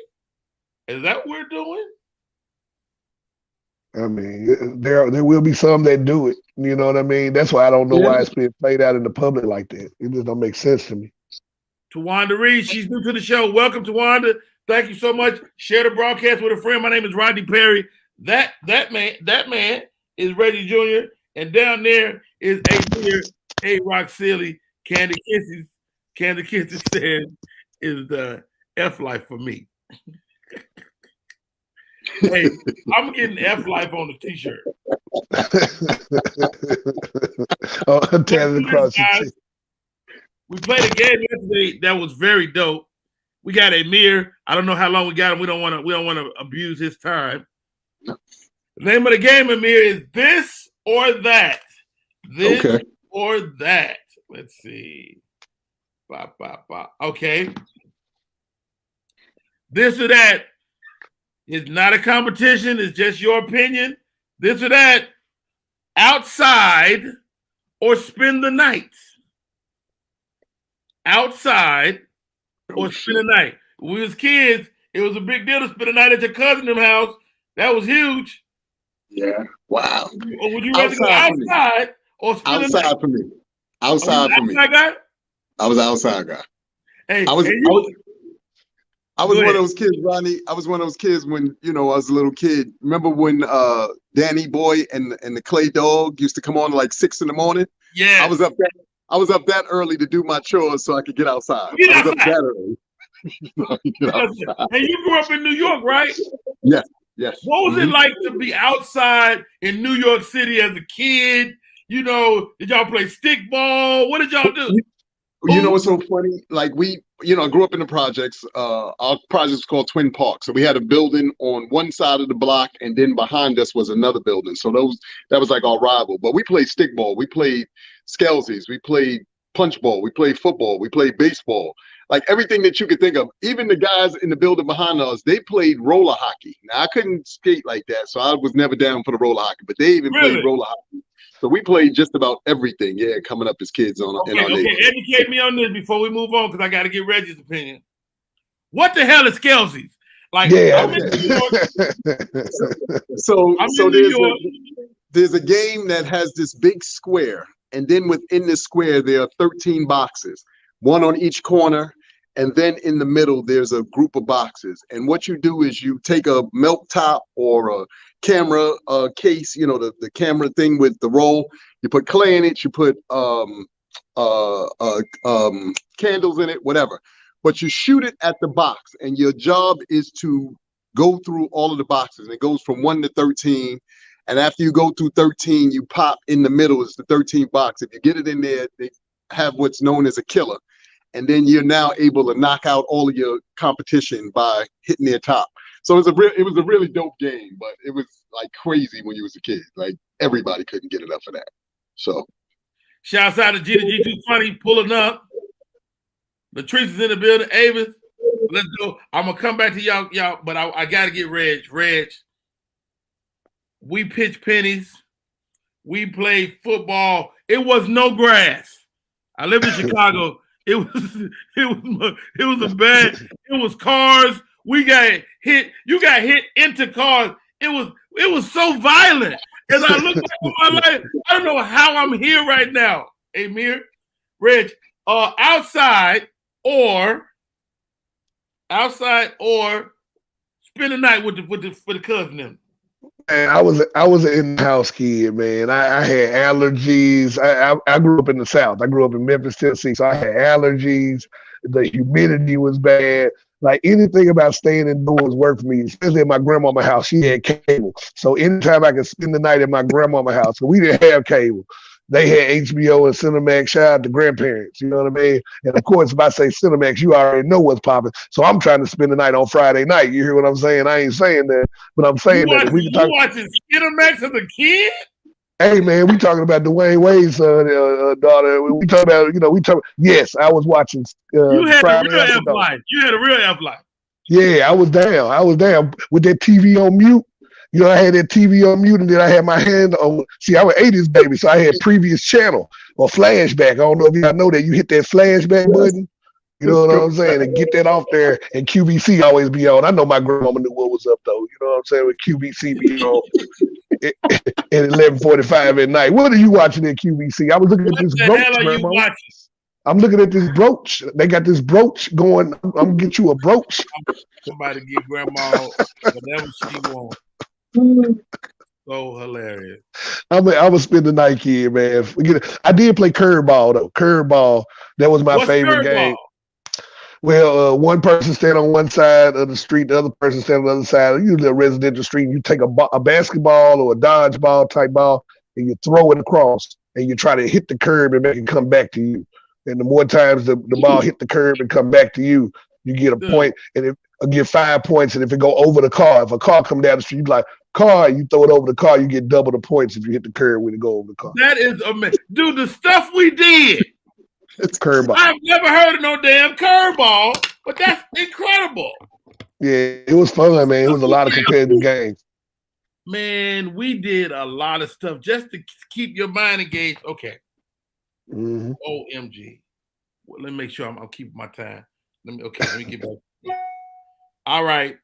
Is that what we're doing? I mean, there will be some that do it. You know what I mean? That's why I don't know why it's being played out in the public like that. It just don't make sense to me. Tawanda Reed, she's new to the show. Welcome, Tawanda. Thank you so much. Share the broadcast with a friend. My name is Rodney Perry. That man is Reggie Jr. And down there is A Rock Silly. Candy Kisses says is the F life for me. Hey, I'm getting F life on the t-shirt. We played a game yesterday that was very dope. We got Amir. I don't know how long we got him. We don't want to abuse his time. The name of the game, Amir, is this or that. This or that. Let's see. Okay. This or that is not a competition. It's just your opinion. This or that. Outside or spend the night. Outside or spend the night. When we was kids, it was a big deal to spend the night at your cousin's house. That was huge. Yeah. Wow. Or would you rather go outside or spend the night? Outside for me. Outside for me. Guy? I was an outside guy. Hey, I was one of those kids, Ronnie. I was one of those kids when, I was a little kid. Remember when Danny Boy and the Clay Dog used to come on like 6 a.m? Yeah. I was up that early to do my chores so I could get outside. I was up that early. And you grew up in New York, right? Yes. What was it like to be outside in New York City as a kid? Did y'all play stickball? What did y'all do? You know what's so funny? Like I grew up in the projects. Our project was called Twin Park. So we had a building on one side of the block, and then behind us was another building. So that was like our rival. But we played stickball. We played Skelsies. We played punchball. We played football. We played baseball. Like everything that you could think of. Even the guys in the building behind us, they played roller hockey. Now I couldn't skate like that, so I was never down for the roller hockey. But they even played roller hockey. So we played just about everything, coming up as kids in our neighborhood. Educate me on this before we move on, because I got to get Reggie's opinion. What the hell is Skelsies? Like, I'm in New York. So there's a game that has this big square, and then within this square there are 13 boxes, one on each corner, and then in the middle there's a group of boxes. And what you do is you take a milk top or a camera case, the camera thing with the roll. You put clay in it. You put candles in it, whatever. But you shoot it at the box, and your job is to go through all of the boxes. And it goes from 1 to 13. And after you go through 13, you pop in the middle. It's the 13th box. If you get it in there, they have what's known as a killer. And then you're now able to knock out all of your competition by hitting their top. So it was a really dope game, but it was like crazy when you was a kid. Like everybody couldn't get enough of that. So shouts out to G2 Funny pulling up. Latrice is in the building. Avis, let's go. I'm gonna come back to y'all, but I gotta get Reg. Reg, we pitch pennies. We played football. It was no grass. I lived in Chicago. It was cars. We got hit. You got hit into cars. It was so violent. As I look back on my life, I don't know how I'm here right now. Amir, Reg, outside or spend the night with the cousin. Man, I was an in-house kid, man. I had allergies. I grew up in the South. I grew up in Memphis, Tennessee, so I had allergies. The humidity was bad. Like anything about staying indoors worked for me, especially at my grandmama's house. She had cable. So anytime I could spend the night at my grandmama's house, so we didn't have cable. They had HBO and Cinemax. Shout out to grandparents, you know what I mean? And of course, if I say Cinemax, you already know what's popping. So I'm trying to spend the night on Friday night. You hear what I'm saying? I ain't saying that, but I'm saying that. You watching Cinemax as a kid? Hey man, we talking about Dwayne Wade's daughter. We talking about, yes, I was watching. You had a real F life. You had a real F life. Yeah, I was down. I was down with that TV on mute. You know, I had that TV on mute, and then I had my hand on. See, I was 80s baby, so I had previous channel or flashback. I don't know if y'all know that. You hit that flashback button. You know what I'm saying? And get that off there, and QVC always be on. I know my grandmama knew what was up, though. You know what I'm saying? With QVC be on at 11:45 at night. What are you watching at QVC? I was looking at this brooch, grandma. I'm looking at this brooch. They got this brooch going. I'm gonna get you a brooch. Somebody give grandma whatever she wants. So hilarious. I'm gonna spend the night here, man. Forget it. I did play curveball though. Curveball. That was my favorite game. Well, one person stand on one side of the street, the other person stand on the other side. Usually a residential street. You take a basketball or a dodgeball type ball, and you throw it across, and you try to hit the curb and make it come back to you. And the more times the ball hit the curb and come back to you, you get a point, and you get 5 points. And if it go over the car, if a car come down the street, you be like, car, you throw it over the car, you get double the points if you hit the curb when it go over the car. That is amazing. Dude, the stuff we did. It's curveball. I've never heard of no damn curveball, but that's incredible. Yeah, it was fun, man. It was a lot of competitive games. Man, we did a lot of stuff just to keep your mind engaged. Okay. Mm-hmm. OMG. Well, let me make sure I'm keeping my time. Let me get back. All right.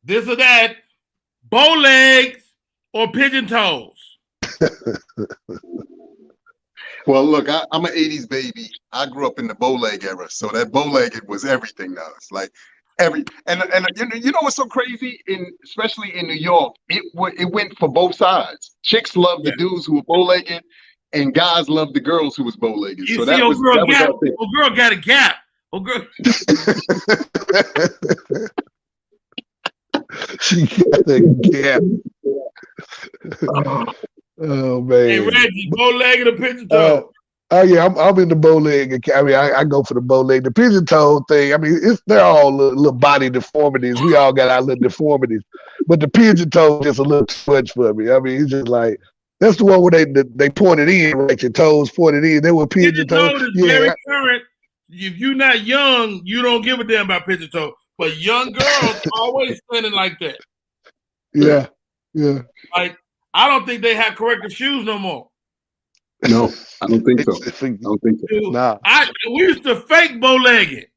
This or that, bow legs or pigeon toes? Well, look, I'm an 80s baby. I grew up in the bow leg era, so that bow legged was everything to us. Like and you know what's so crazy? Especially in New York, it went for both sides. Chicks loved the dudes who were bow legged, and guys loved the girls who was bow legged. So that was girl got a gap. Oh girl. She got a gap. Oh man! Hey Reggie, bow leg or pigeon toe? Oh yeah, I'm in the bow leg. I mean, I go for the bow leg. The pigeon toe thing. I mean, they're all little body deformities. We all got our little deformities, but the pigeon toe is just a little too much for me. I mean, it's just like that's the one where they pointed in, right? Your toes pointed in. They were pigeon toes. Very current. If you're not young, you don't give a damn about pigeon toe. But young girls always standing like that. Yeah. Like, I don't think they have corrective shoes no more. No, I don't think so. I don't think so. Dude, nah. We used to fake bow-legged.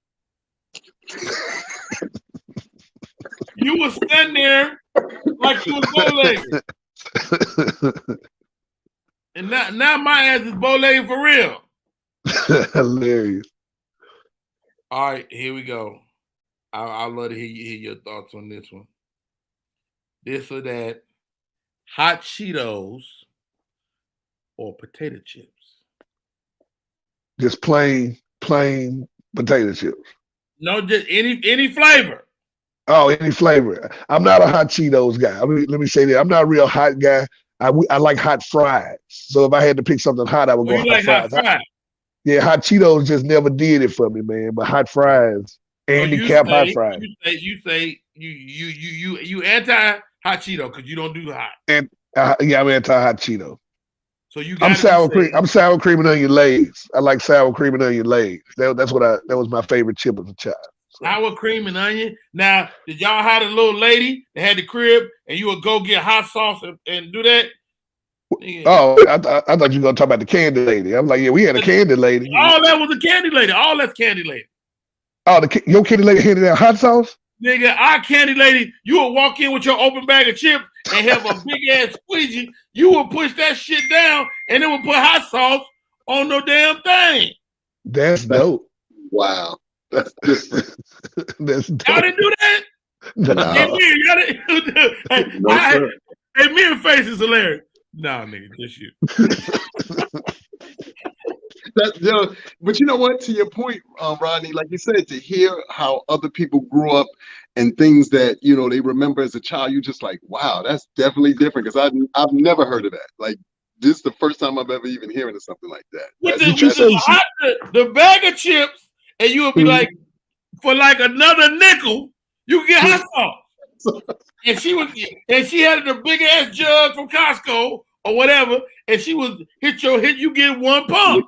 You would stand there like you was bow-legged. And now my ass is bow-legged for real. Hilarious. All right, here we go. I'd love to hear your thoughts on this one. This or that, hot Cheetos or potato chips? Just plain potato chips. No, just any flavor. Oh, any flavor. I'm not a hot Cheetos guy. I mean, let me say that. I'm not a real hot guy. I like hot fries. So if I had to pick something hot, I would go hot fries. Yeah, hot Cheetos just never did it for me, man. But hot fries, handicap hot fries. You say you anti hot Cheeto because you don't do hot. And yeah, I'm anti hot Cheeto. So I'm sour cream. I'm sour cream and onion Lay's. I like sour cream and onion Lay's. That was my favorite chip as a child. So. Sour cream and onion. Now, did y'all have a little lady that had the crib and you would go get hot sauce and do that? Yeah. Oh, I thought you were gonna talk about the candy lady. I'm like, yeah, we had a candy lady. All that was a candy lady. All that's candy lady. Oh, your candy lady handed out hot sauce? Nigga, our candy lady, you would walk in with your open bag of chips and have a big ass squeegee. You would push that shit down and it would put hot sauce on no damn thing. That's dope. Wow. That's dope. Y'all didn't do that? No. Hey, me and Face is hilarious. Nah, nigga, just you. But you know what? To your point, Rodney, like you said, to hear how other people grew up and things that they remember as a child, you just like, wow, that's definitely different because I've never heard of that. Like this is the first time I've ever even hearing of something like that. With the bag of chips, and you would be like, for like another nickel, you can get hot sauce. And she had the big ass jug from Costco or whatever, and she was hit you get one pump.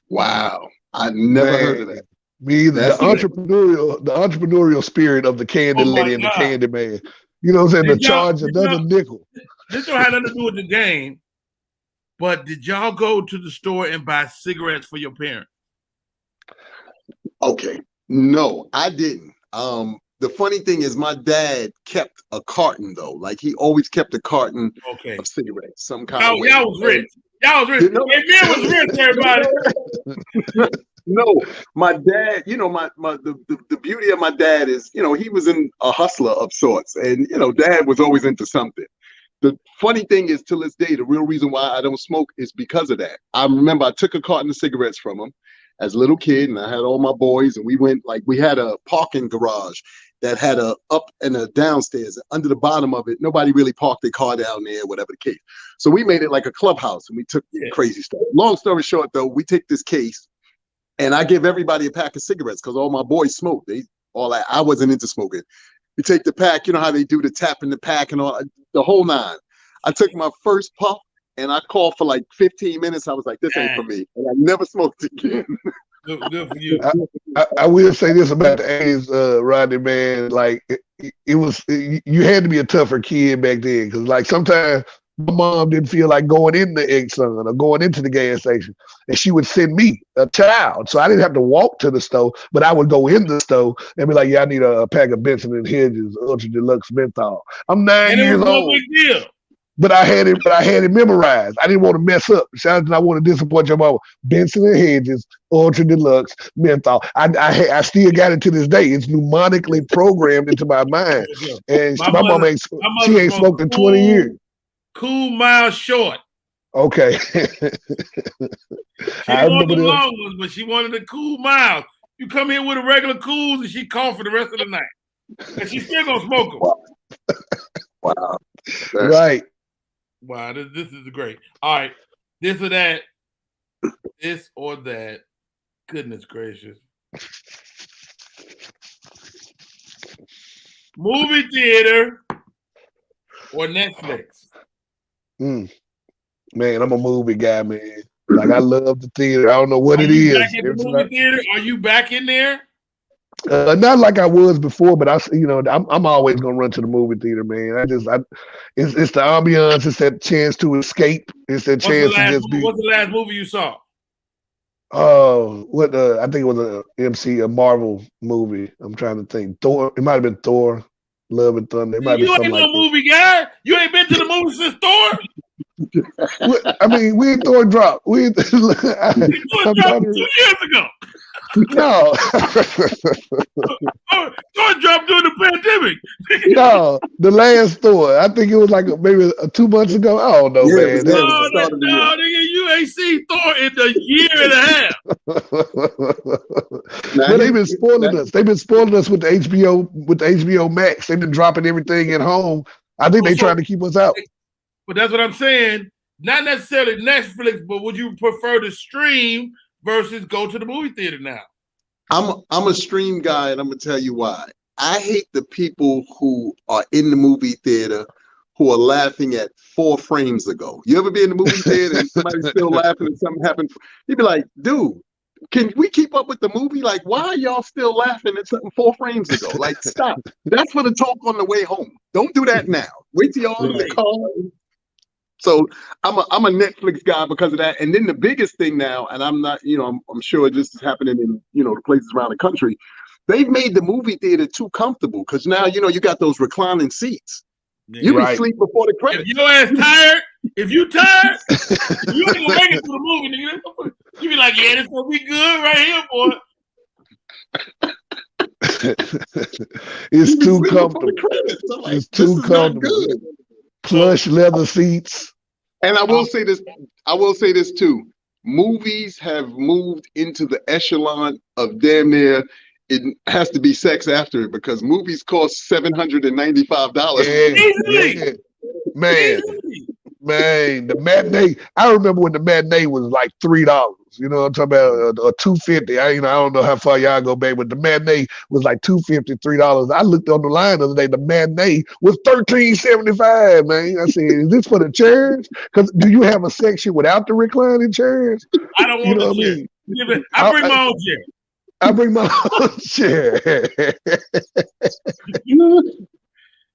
Wow. I never heard of that. Me either. That's The entrepreneurial spirit of the candy Oh my lady and the God. candy man. You know what I'm saying? To Did y'all- charge did another y'all- nickel. This don't have nothing to do with the game, but did y'all go to the store and buy cigarettes for your parents? Okay. No, I didn't. The funny thing is my dad kept a carton though. Like he always kept a carton Okay. of cigarettes, some kind of way. Y'all was rich. Y'all was rich. You know- Hey, man was rich, everybody. No, my dad, the beauty of my dad is, he was a hustler of sorts. And, dad was always into something. The funny thing is, to this day, the real reason why I don't smoke is because of that. I remember I took a carton of cigarettes from him as a little kid, and I had all my boys, and we had a parking garage that had a up and a downstairs. Under the bottom of it, nobody really parked their car down there, whatever the case. So we made it like a clubhouse, and we took crazy stuff. Long story short, though, we take this case, and I give everybody a pack of cigarettes because all my boys smoke. I wasn't into smoking. We take the pack, you know how they do the tap in the pack and all, the whole nine. I took my first puff and I coughed for like 15 minutes. I was like, this ain't for me. And I never smoked again. Good for you. I will say this about the 80s, Rodney, man. Like, you had to be a tougher kid back then because, like, sometimes my mom didn't feel like going in the Exxon or going into the gas station, and she would send me, a child. So I didn't have to walk to the store, but I would go in the store and be like, yeah, I need a pack of Benson and Hedges Ultra Deluxe Menthol. I'm 9 years old. No big deal. But I had it memorized. I didn't want to mess up. Shout out, I want to disappoint your mama. Benson and Hedges, Ultra Deluxe, Menthol. I still got it to this day. It's mnemonically programmed into my mind. And my mama ain't smoked in 20 years. Cool Mile Short. Okay. She didn't want the long ones, but she wanted the Cool Miles. You come in with a regular Cools and she cough for the rest of the night. And she's still gonna smoke them. Wow. Right. Wow, this is great. All right. This or that. This or that. Goodness gracious. Movie theater or Netflix? Man, I'm a movie guy, man. Like, I love the theater. I don't know what it is. Back in the movie theater? Are you back in there? Not like I was before, but I'm always gonna run to the movie theater, man. It's the ambiance. It's that chance to escape. It's that chance to just be. What's the last movie you saw? I think it was a Marvel movie. I'm trying to think. Thor. It might have been Thor. Love and Thunder. It might be something like that. You ain't no movie guy. You ain't been to the movie since Thor. I mean, we ain't Thor drop. Thor dropped 2 years ago. No. Thor dropped during the pandemic. No, the last Thor. I think it was like maybe 2 months ago. I don't know, man. No, nigga, you ain't seen Thor in a year and a half. But they've been spoiling us. They've been spoiling us with the HBO Max. They've been dropping everything at home. I think they're trying to keep us out. But that's what I'm saying. Not necessarily Netflix, but would you prefer to stream versus go to the movie theater now? I'm a stream guy, and I'm gonna tell you why. I hate the people who are in the movie theater who are laughing at 4 frames ago. You ever be in the movie theater and somebody's still laughing and something happened? You'd be like, dude, can we keep up with the movie? Like, why are y'all still laughing at something 4 frames ago? Like, stop. That's for the talk on the way home. Don't do that now. Wait till y'all in the car. So I'm a Netflix guy because of that. And then the biggest thing now, and I'm not, I'm sure this is happening in, the places around the country. They've made the movie theater too comfortable because now, you got those reclining seats. You can sleep before the credits. If your ass tired, if you tired, you ain't gonna make it to the movie, nigga. You be like, yeah, this gonna be good right It's here, boy. too comfortable. It's too comfortable. Plush leather seats. And I will say this too. Movies have moved into the echelon of damn near it has to be sex after it because movies cost $795. Yeah. Man, the matinee. I remember when the matinee was like $3. You know what I'm talking about? Or $2.50. I don't know how far y'all go back, but the matinee was like $2.50, $3. I looked on the line the other day. The matinee was $13.75. Man, I said, "Is this for the chairs? Because do you have a section without the reclining chairs?" I don't want the chair. I bring my own chair. I bring my own chair.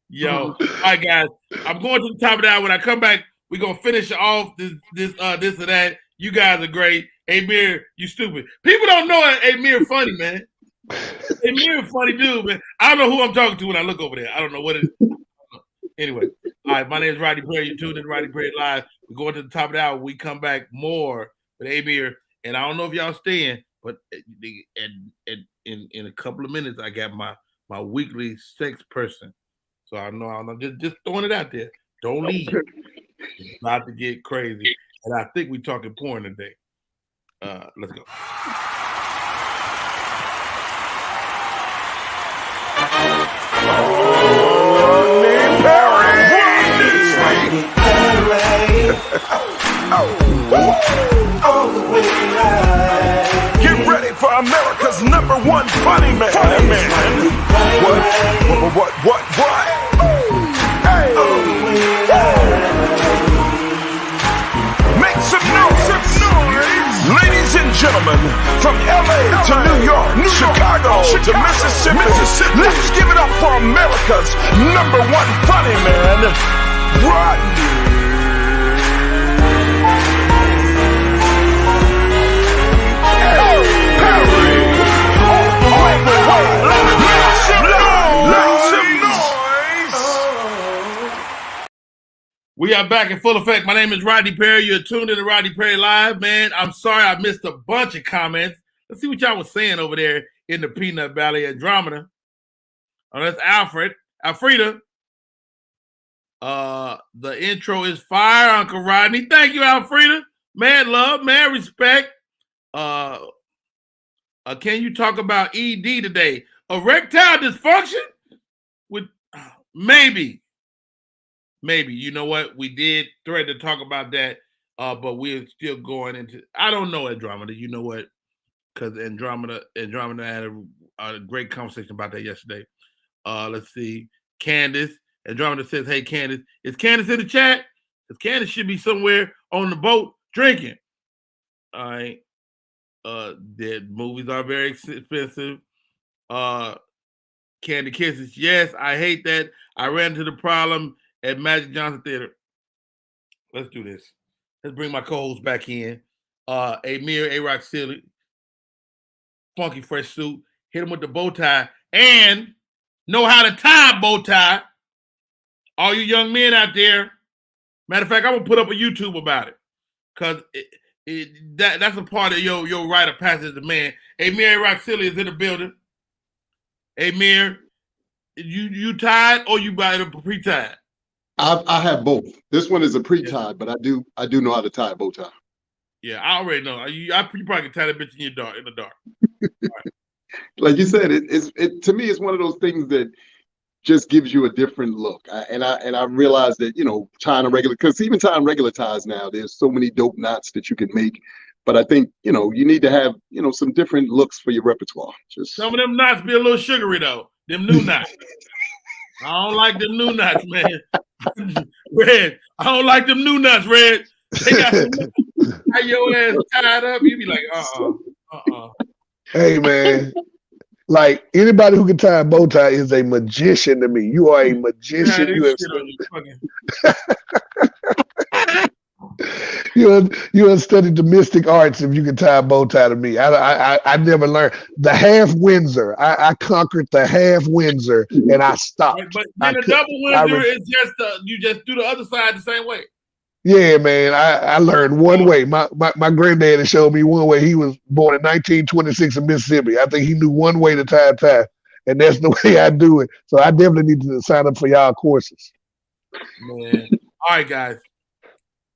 Yo, all right, guys. I'm going to the top of the hour. When I come back, we're gonna finish off this or that. You guys are great. Amir, you stupid. People don't know Amir funny, man. Amir funny dude, man. I don't know who I'm talking to when I look over there. I don't know what it is. Anyway, all right. My name is Rodney Perry. You tuned in to Rodney Perry Live. We're going to the top of the hour. We come back more with Amir, and I don't know if y'all staying, but in a couple of minutes, I got my weekly sex person. So I'm just throwing it out there. Don't leave. It's about to get crazy. And I think we're talking porn today. Let's go. Get ready for America's #1 funny man. What? Hey. Make some noise. Ladies and gentlemen, from LA to New York, Chicago to Mississippi, let's give it up for America's #1 funny man, Rodney. We are back in full effect. My name is Rodney Perry. You're tuned in to Rodney Perry Live. Man, I'm sorry I missed a bunch of comments. Let's see what y'all was saying over there in the Peanut Valley Andromeda. Oh, that's Alfreda. The intro is fire, Uncle Rodney. Thank you, Alfreda. Mad love, mad respect. Can you talk about ED today? Erectile dysfunction? With maybe. You know what? We did threaten to talk about that, but we're still going into. I don't know Andromeda. You know what? Because Andromeda had a great conversation about that yesterday. Let's see. Candace. Andromeda says, "Hey, Candace, is Candace in the chat? Because Candace should be somewhere on the boat drinking." All right. The movies are very expensive. Candy Kisses. Yes, I hate that. I ran into the problem at Magic Johnson Theater. Let's do this. Let's bring my co-host back in. Amir, A-Rock Silly, funky fresh suit. Hit him with the bow tie and know how to tie a bow tie. All you young men out there. Matter of fact, I'm gonna put up a YouTube about it because that's a part of your rite of passage as a man. Amir, A-Rock Silly is in the building. Amir, you tied or you buy it pre-tied? I have both. This one is a pre-tie, but I do know how to tie a bow tie. Yeah, I already know. You probably can tie that bitch in the dark. Right. Like you said, it to me it's one of those things that just gives you a different look. I realize that tying a regular, because even tying regular ties now, there's so many dope knots that you can make. But I think you need to have some different looks for your repertoire. Just some of them knots be a little sugary though. Them new knots. I don't like them new nuts, man. Red, I don't like them new nuts, Red. They got some how your ass tied up. You be like, Hey, man. Like, anybody who can tie a bow tie is a magician to me. You are a magician. You have studied the mystic arts if you can tie a bow tie to me. I never learned. The half Windsor. I conquered the half Windsor and I stopped. But then the double Windsor is just you just do the other side the same way. Yeah, man. I learned one way. My granddaddy showed me one way. He was born in 1926 in Mississippi. I think he knew one way to tie a tie, and that's the way I do it. So I definitely need to sign up for y'all courses. Man. All right, guys.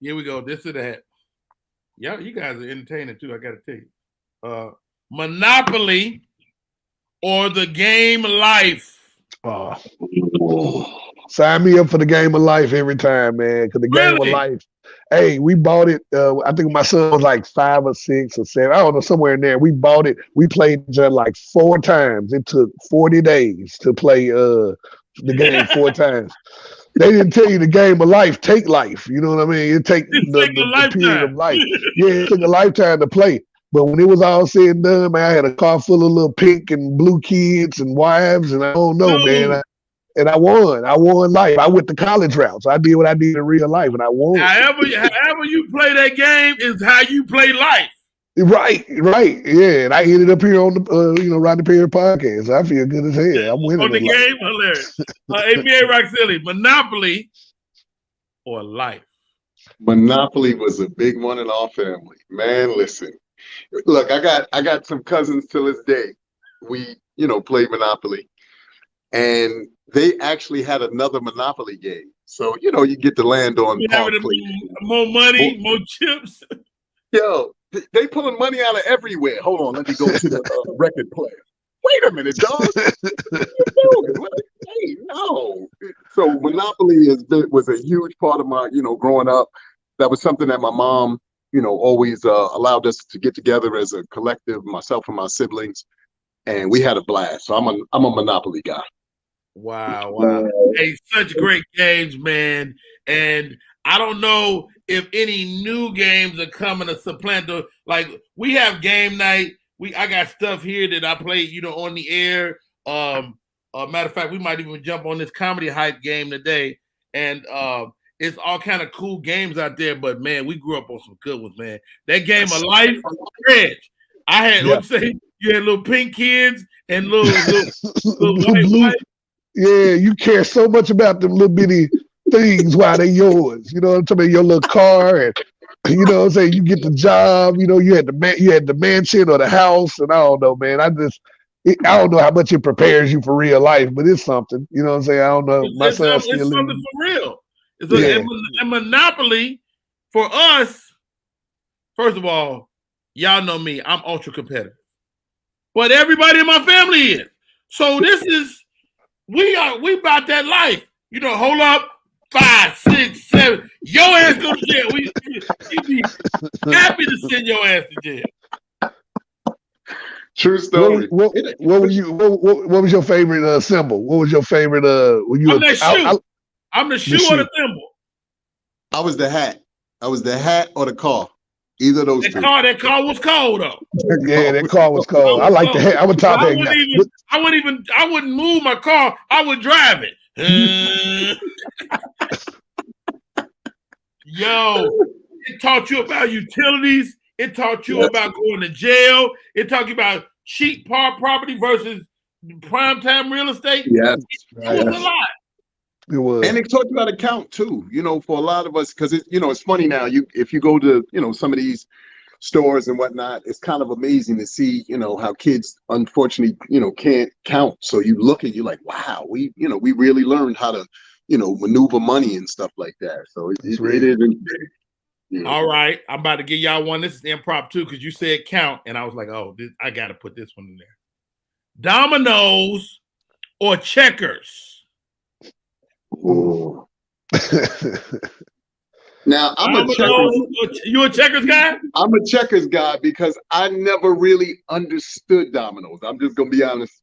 Here we go. This is that. Yeah, you guys are entertaining too. I got to tell you, Monopoly or the game Life. Oh. Sign me up for the game of life every time, man. Because the game of life. Hey, we bought it. I think my son was like 5 or 6 or 7. I don't know, somewhere in there. We bought it. We played it like 4 times. It took 40 days to play the game 4 times. They didn't tell you the game of life take life. You know what I mean? It take the period of life. Yeah, it took a lifetime to play. But when it was all said and done, man, I had a car full of little pink and blue kids and wives, and I don't know, man. And I won. I won life. I went the college route. So I did what I did in real life, and I won. However you play that game is how you play life. Right. Yeah. And I ended up here on the Rodney Perry podcast. I feel good as hell. I'm winning on the game. Hilarious. ABA Rock Silly, Monopoly or life? Monopoly was a big one in our family. Man, listen. Look, I got some cousins till this day. We, played Monopoly. And they actually had another Monopoly game. So, you get to land on more money, more chips. Yo, they pulling money out of everywhere. Hold on, let me go to the record player. Wait a minute, dog. What are you doing? Hey, no. So Monopoly was a huge part of my, growing up. That was something that my mom, always allowed us to get together as a collective, myself and my siblings, and we had a blast. So I'm a Monopoly guy. Wow. Hey, such great games, man. And I don't know if any new games are coming to supplant the, like, we have game night. I got stuff here that I play, on the air. Matter of fact, we might even jump on this comedy hype game today. And it's all kind of cool games out there. But man, we grew up on some good ones, man. That game of life, Reg. I had, let's say, you had little pink kids and little white. Yeah, you care so much about them little bitty things while they yours. You know what I'm talking about? Your little car, and you know what I'm saying. You get the job. You had the mansion or the house, and I don't know, man. I don't know how much it prepares you for real life, but it's something. You know what I'm saying? I don't know. It's something for real. It's a Monopoly for us. First of all, y'all know me. I'm ultra competitive, but everybody in my family is. So this is. We about that life. Hold up, 5, 6, 7. Your ass go to jail. We be happy to send your ass to jail. True story. What was your favorite symbol? What was your favorite I'm the shoe or the thimble. I was the hat. I was the hat or the car. Either of those two. That car was cold though. Yeah, that car was cold. I like the hat. I'm a top hat guy. I wouldn't move my car. I would drive it. Yo, it taught you about utilities. It taught you about going to jail. It taught you about cheap property versus primetime real estate. Yes. It was a lot. It was. And it taught you how to count too, for a lot of us, because it's funny now. If you go to some of these stores and whatnot, it's kind of amazing to see how kids unfortunately can't count. So you look and you're like, wow, we really learned how to maneuver money and stuff like that. So it is. Yeah. All right, I'm about to give y'all one. This is impromptu because you said count, and I was like, oh, I got to put this one in there. Dominoes or checkers? Now you a checkers guy? I'm a checkers guy because I never really understood dominoes. I'm just gonna be honest,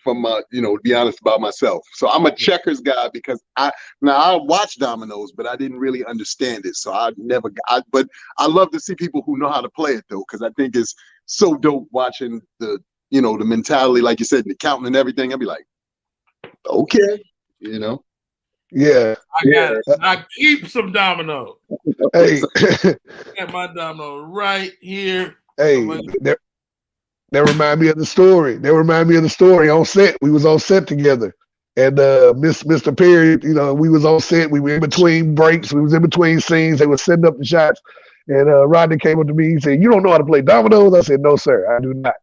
from be honest about myself. So I'm a checkers guy because I watch dominoes, but I didn't really understand it. So but I love to see people who know how to play it though, because I think it's so dope watching the the mentality, like you said, the counting and everything. I'd be like, okay, Yeah. I keep some dominoes. Hey. Got my domino right here. Hey, that remind me of the story. On set. We was on set together. And Mr. Perry, we was on set. We were in between breaks. We was in between scenes. They were setting up the shots. And Rodney came up to me. He said, "You don't know how to play dominoes?" I said, "No, sir, I do not."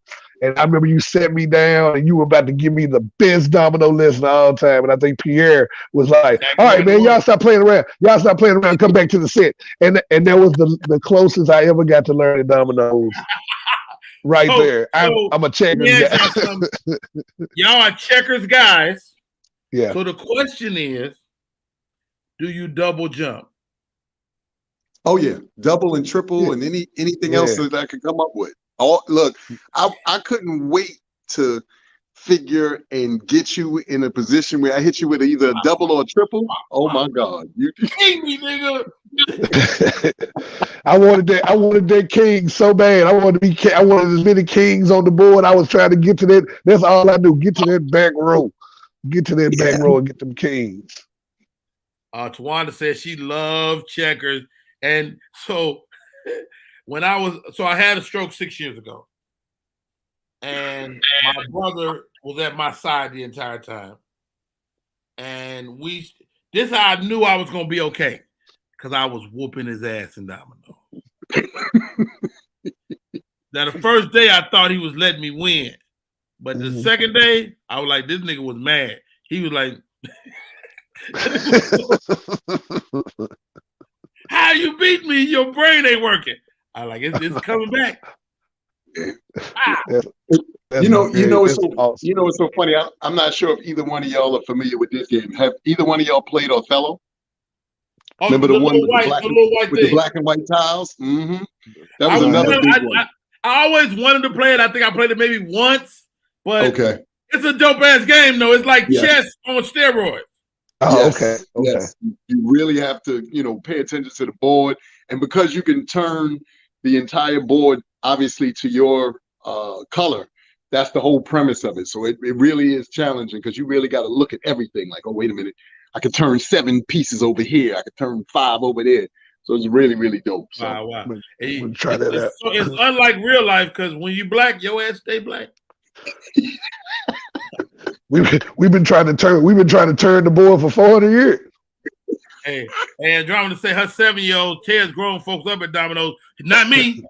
And I remember you set me down and you were about to give me the best domino lesson of all time. And I think Pierre was like, "All right, man, y'all stop playing around. Come back to the set." And that was the closest I ever got to learning dominoes. Right there. I'm a checkers guy. Y'all are checkers guys. Yeah. So the question is, do you double jump? Oh yeah, double and triple and anything else that I could come up with. Look, I couldn't wait to figure and get you in a position where I hit you with either a double or a triple, oh my God. You King me, nigga. I wanted that king so bad. I wanted as many kings on the board. I was trying to get to that. That's all I do. Get to that back row. Get to that back row and get them kings. Tawanda says she loved checkers. And so I had a stroke 6 years ago. And my brother was at my side the entire time. And this how I knew I was gonna be okay. Because I was whooping his ass in domino. Now the first day I thought he was letting me win. But the second day, I was like, this nigga was mad. He was like, how you beat me? Your brain ain't working. I like it's coming back. It's so funny. I'm not sure if either one of y'all are familiar with this game. Have either one of y'all played Othello? Oh, remember the one with the black and white tiles? Mm-hmm. That was another big one. I always wanted to play it. I think I played it maybe once, but okay. It's a dope ass game though. It's like chess on steroids. Oh, yes. Okay. Yes. You really have to, pay attention to the board. And because you can turn the entire board, obviously, to your color, that's the whole premise of it. So it really is challenging because you really got to look at everything. Like, oh, wait a minute. I could turn 7 pieces over here. I could turn 5 over there. So it's really, really dope. So, wow. Try that out. So it's unlike real life because when you black, your ass stay black. We've been trying to turn the board for 400 years. Hey, Andromeda say her 7-year-old tears grown folks up at dominoes. Not me.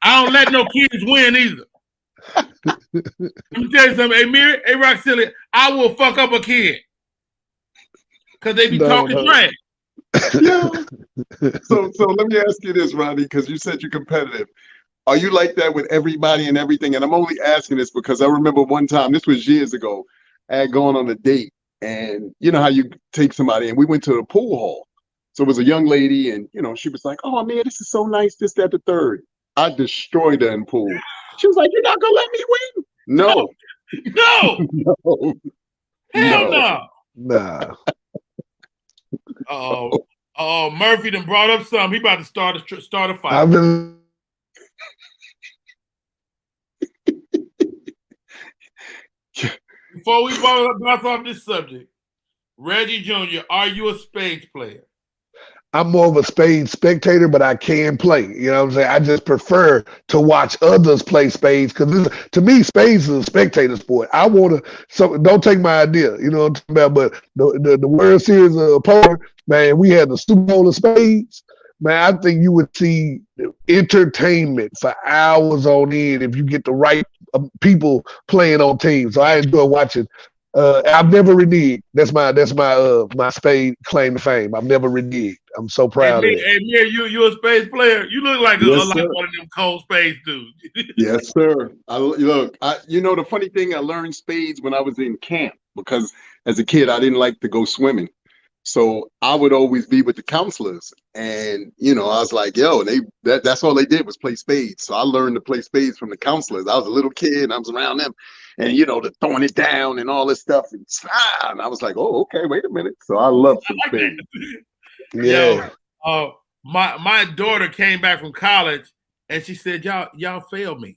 I don't let no kids win either. Let me tell you something. Hey, Mary, hey, Rock Silly, I will fuck up a kid. Because they be talking trash. Yeah. So let me ask you this, Rodney, because you said you're competitive. Are you like that with everybody and everything? And I'm only asking this because I remember one time, this was years ago, I had gone on a date. And you know how you take somebody, and we went to the pool hall. So it was a young lady, and she was like, "Oh man, this is so nice, this, that, the third." I destroyed her in pool. She was like, "You're not gonna let me win?" No. No. Hell no. Nah. Oh, Murphy done brought up something. He about to start a fight. I've been. Before we bounce off this subject, Reggie Jr., are you a spades player? I'm more of a spades spectator, but I can play. You know what I'm saying? I just prefer to watch others play spades because to me, spades is a spectator sport. I want to. So don't take my idea. You know what I'm talking about? But the World Series of poker, man, we had the Super Bowl of spades. Man, I think you would see entertainment for hours on end if you get the right people playing on teams. So I enjoy watching. I've never reneged. That's my spade claim to fame. I've never reneged. I'm so proud of it. Hey, Mir, you a spades player? You look like like one of them cold spades dudes. Yes, sir. The funny thing, I learned spades when I was in camp because as a kid I didn't like to go swimming. So I would always be with the counselors, and I was like, "Yo," that's all they did was play spades. So I learned to play spades from the counselors. I was a little kid, and I was around them, and the throwing it down and all this stuff, and I was like, "Oh, okay, wait a minute." So I love some spades. Yeah. My daughter came back from college, and she said, "Y'all failed me."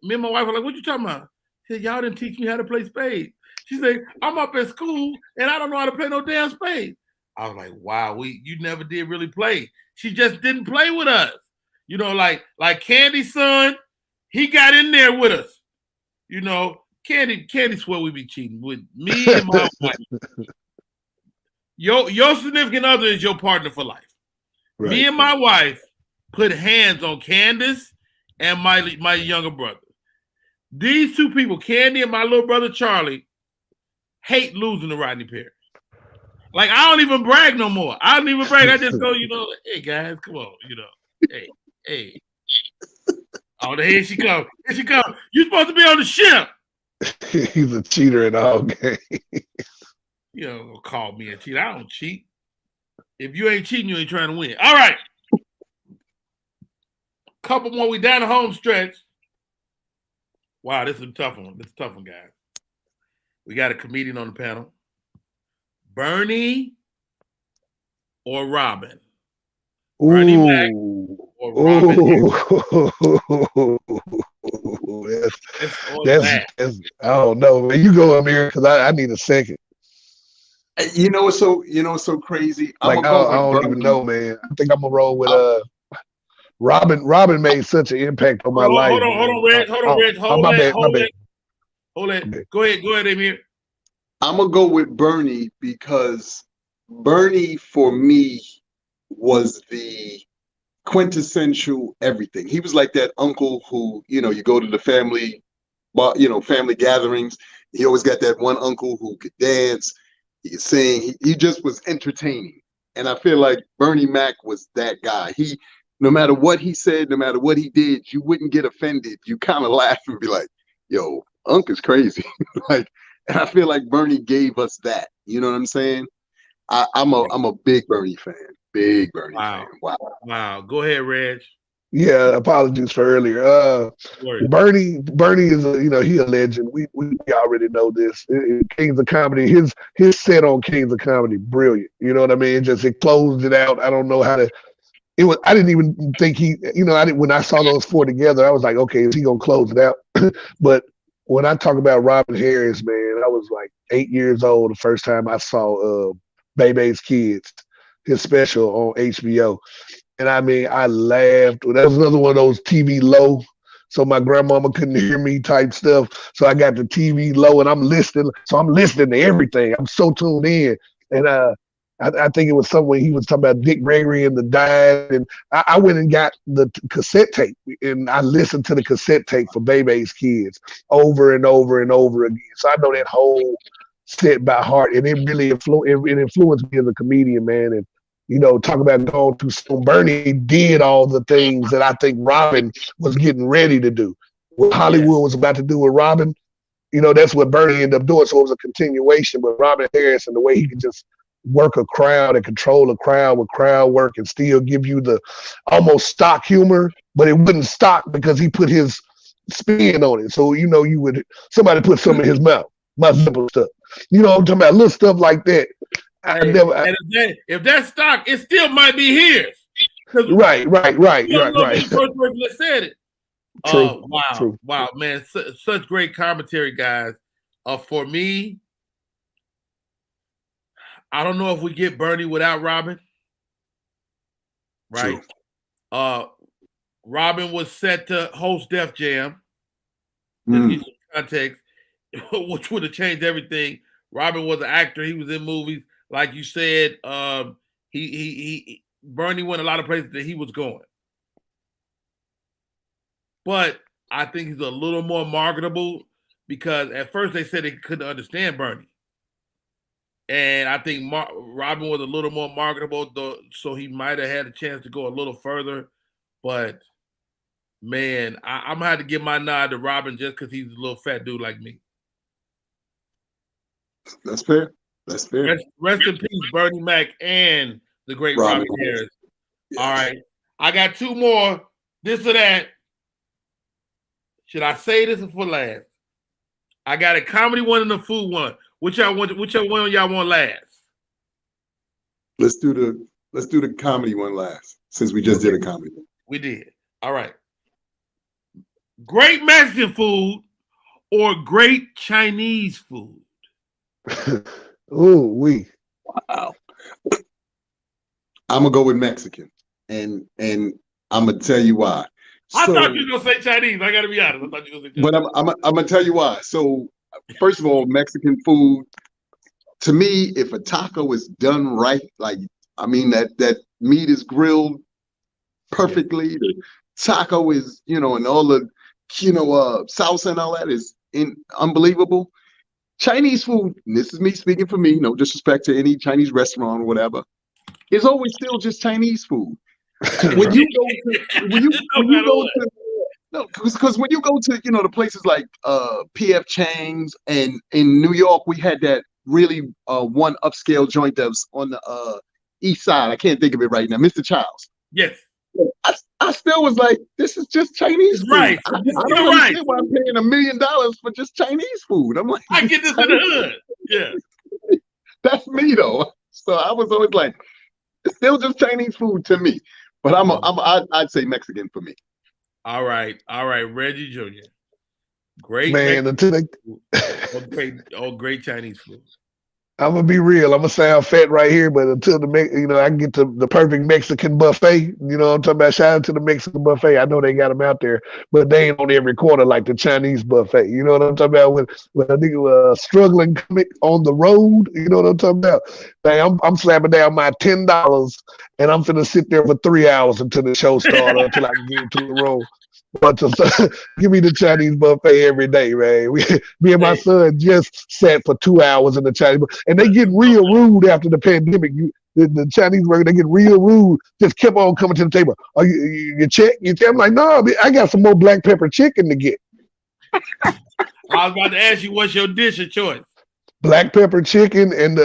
Me and my wife were like, "What you talking about?" She said, "Y'all didn't teach me how to play spades." She said, "I'm up at school and I don't know how to play no damn spades." I was like, "Wow, you never did really play." She just didn't play with us. Like Candy's son, he got in there with us. Candy swear we be cheating with me and my wife. Your significant other is your partner for life. Right. Me and my wife put hands on Candace and my younger brother. These two people, Candy and my little brother Charlie, hate losing to Rodney Perry. Like, I don't even brag no more. I don't even brag. I just go, hey guys, come on, hey. Oh, here she comes. Here she comes. You supposed to be on the ship. He's a cheater in all game. Call me a cheater. I don't cheat. If you ain't cheating, you ain't trying to win. All right. Couple more. We down the home stretch. Wow, this is a tough one. Guys. We got a comedian on the panel. Bernie or Robin? Bernie Mac or Robin That's I don't know, man. You go, Amir, because I need a second. You know what's so crazy? Like I don't even know, man. I think I'm gonna roll with Robin. Robin made such an impact on my life. Hold on, Reg. Hold it. Go ahead, Amir. I'm gonna go with Bernie because Bernie for me was the quintessential everything. He was like that uncle who, you go to the family gatherings. He always got that one uncle who could dance, he could sing. He just was entertaining. And I feel like Bernie Mac was that guy. No matter what he said, no matter what he did, you wouldn't get offended. You kind of laugh and be like, yo, Unc is crazy. And I feel like Bernie gave us that. You know what I'm saying? I'm a big Bernie fan. Big Bernie fan. Wow. Go ahead, Reg. Yeah, apologies for earlier. Bernie is he a legend. We already know this. Kings of Comedy, his set on Kings of Comedy, brilliant. You know what I mean? Just it closed it out. I don't know how to. It was. I didn't even think when I saw those four together, I was like, okay, is he gonna close it out? But when I talk about Robin Harris, man, I was like 8 years old the first time I saw Bebe's Kids, his special on HBO. And I mean, I laughed. That was another one of those TV low, so my grandmama couldn't hear me type stuff. So I got the TV low, and I'm listening. So I'm listening to everything. I'm so tuned in. And I think it was somewhere he was talking about Dick Gregory and the Dive. And I went and got the cassette tape, and I listened to the cassette tape for Bebe's Kids over and over and over again. So I know that whole set by heart, and it really influenced me as a comedian, man. And talk about going too soon. Bernie did all the things that I think Robin was getting ready to do. What Hollywood was about to do with Robin, that's what Bernie ended up doing. So it was a continuation with Robin Harris and the way he could just work a crowd and control a crowd with crowd work and still give you the almost stock humor, but it wouldn't stock because he put his spin on it. So, somebody put some in his mouth, my simple stuff. I'm talking about little stuff like that. If that's stock, it still might be his. Right. First person that said it. True. Wow, man, such great commentary, guys. For me, I don't know if we get Bernie without Robin. Right. True. Robin was set to host Def Jam. Just give some context, which would have changed everything. Robin was an actor. He was in movies. Like you said, Bernie went a lot of places that he was going. But I think he's a little more marketable because at first they said they couldn't understand Bernie. And I think Robin was a little more marketable, though, so he might have had a chance to go a little further. But, man, I'm going to have to give my nod to Robin just because he's a little fat dude like me. That's fair. That's fair. Rest in peace, Bernie Mac and the great Robin Harris. Yes. All right. I got two more. This or that. Should I say this for last? I got a comedy one and a food one. Which one y'all want last? Let's do the comedy one last, since we just did a comedy one. We did. All right. Great Mexican food or great Chinese food? Ooh, wow. I'm gonna go with Mexican, and I'm gonna tell you why. I thought you were gonna say Chinese. I gotta be honest. I thought you were gonna say Chinese. But I'm gonna tell you why. So, first of all, Mexican food. To me, if a taco is done right, that meat is grilled perfectly, the taco is and all the salsa and all that is unbelievable. Chinese food, and this is me speaking for me, no disrespect to any Chinese restaurant or whatever, is always still just Chinese food. When you go to the places like P.F. Chang's, and in New York we had that really one upscale joint that was on the east side. I can't think of it right now. Mr. Child's. Yes. I still was like, this is just Chinese food. Right. I You're don't right. understand why I'm paying $1 million for just Chinese food. I'm like, I get this in the hood. Yeah. that's me though. So I was always like, it's still just Chinese food to me. But I'd say Mexican for me. All right, Reggie Jr. Great Man, Mexican food. Great Chinese food. I'm gonna be real. I'm gonna sound fat right here, but until I can get to the perfect Mexican buffet. You know what I'm talking about? Shout out to the Mexican buffet. I know they got them out there, but they ain't on every corner like the Chinese buffet. You know what I'm talking about? When a nigga was struggling on the road, you know what I'm talking about? Man, I'm slapping down my $10, and I'm finna sit there for 3 hours until the show starts, until I can get to the room. But give me the Chinese buffet every day, man. Me and my son just sat for 2 hours in the Chinese buffet, and they get real rude after the pandemic. The Chinese worker, they get real rude. Just kept on coming to the table. Are you check? I'm like, no, I got some more black pepper chicken to get. I was about to ask you, what's your dish of choice? Black pepper chicken, and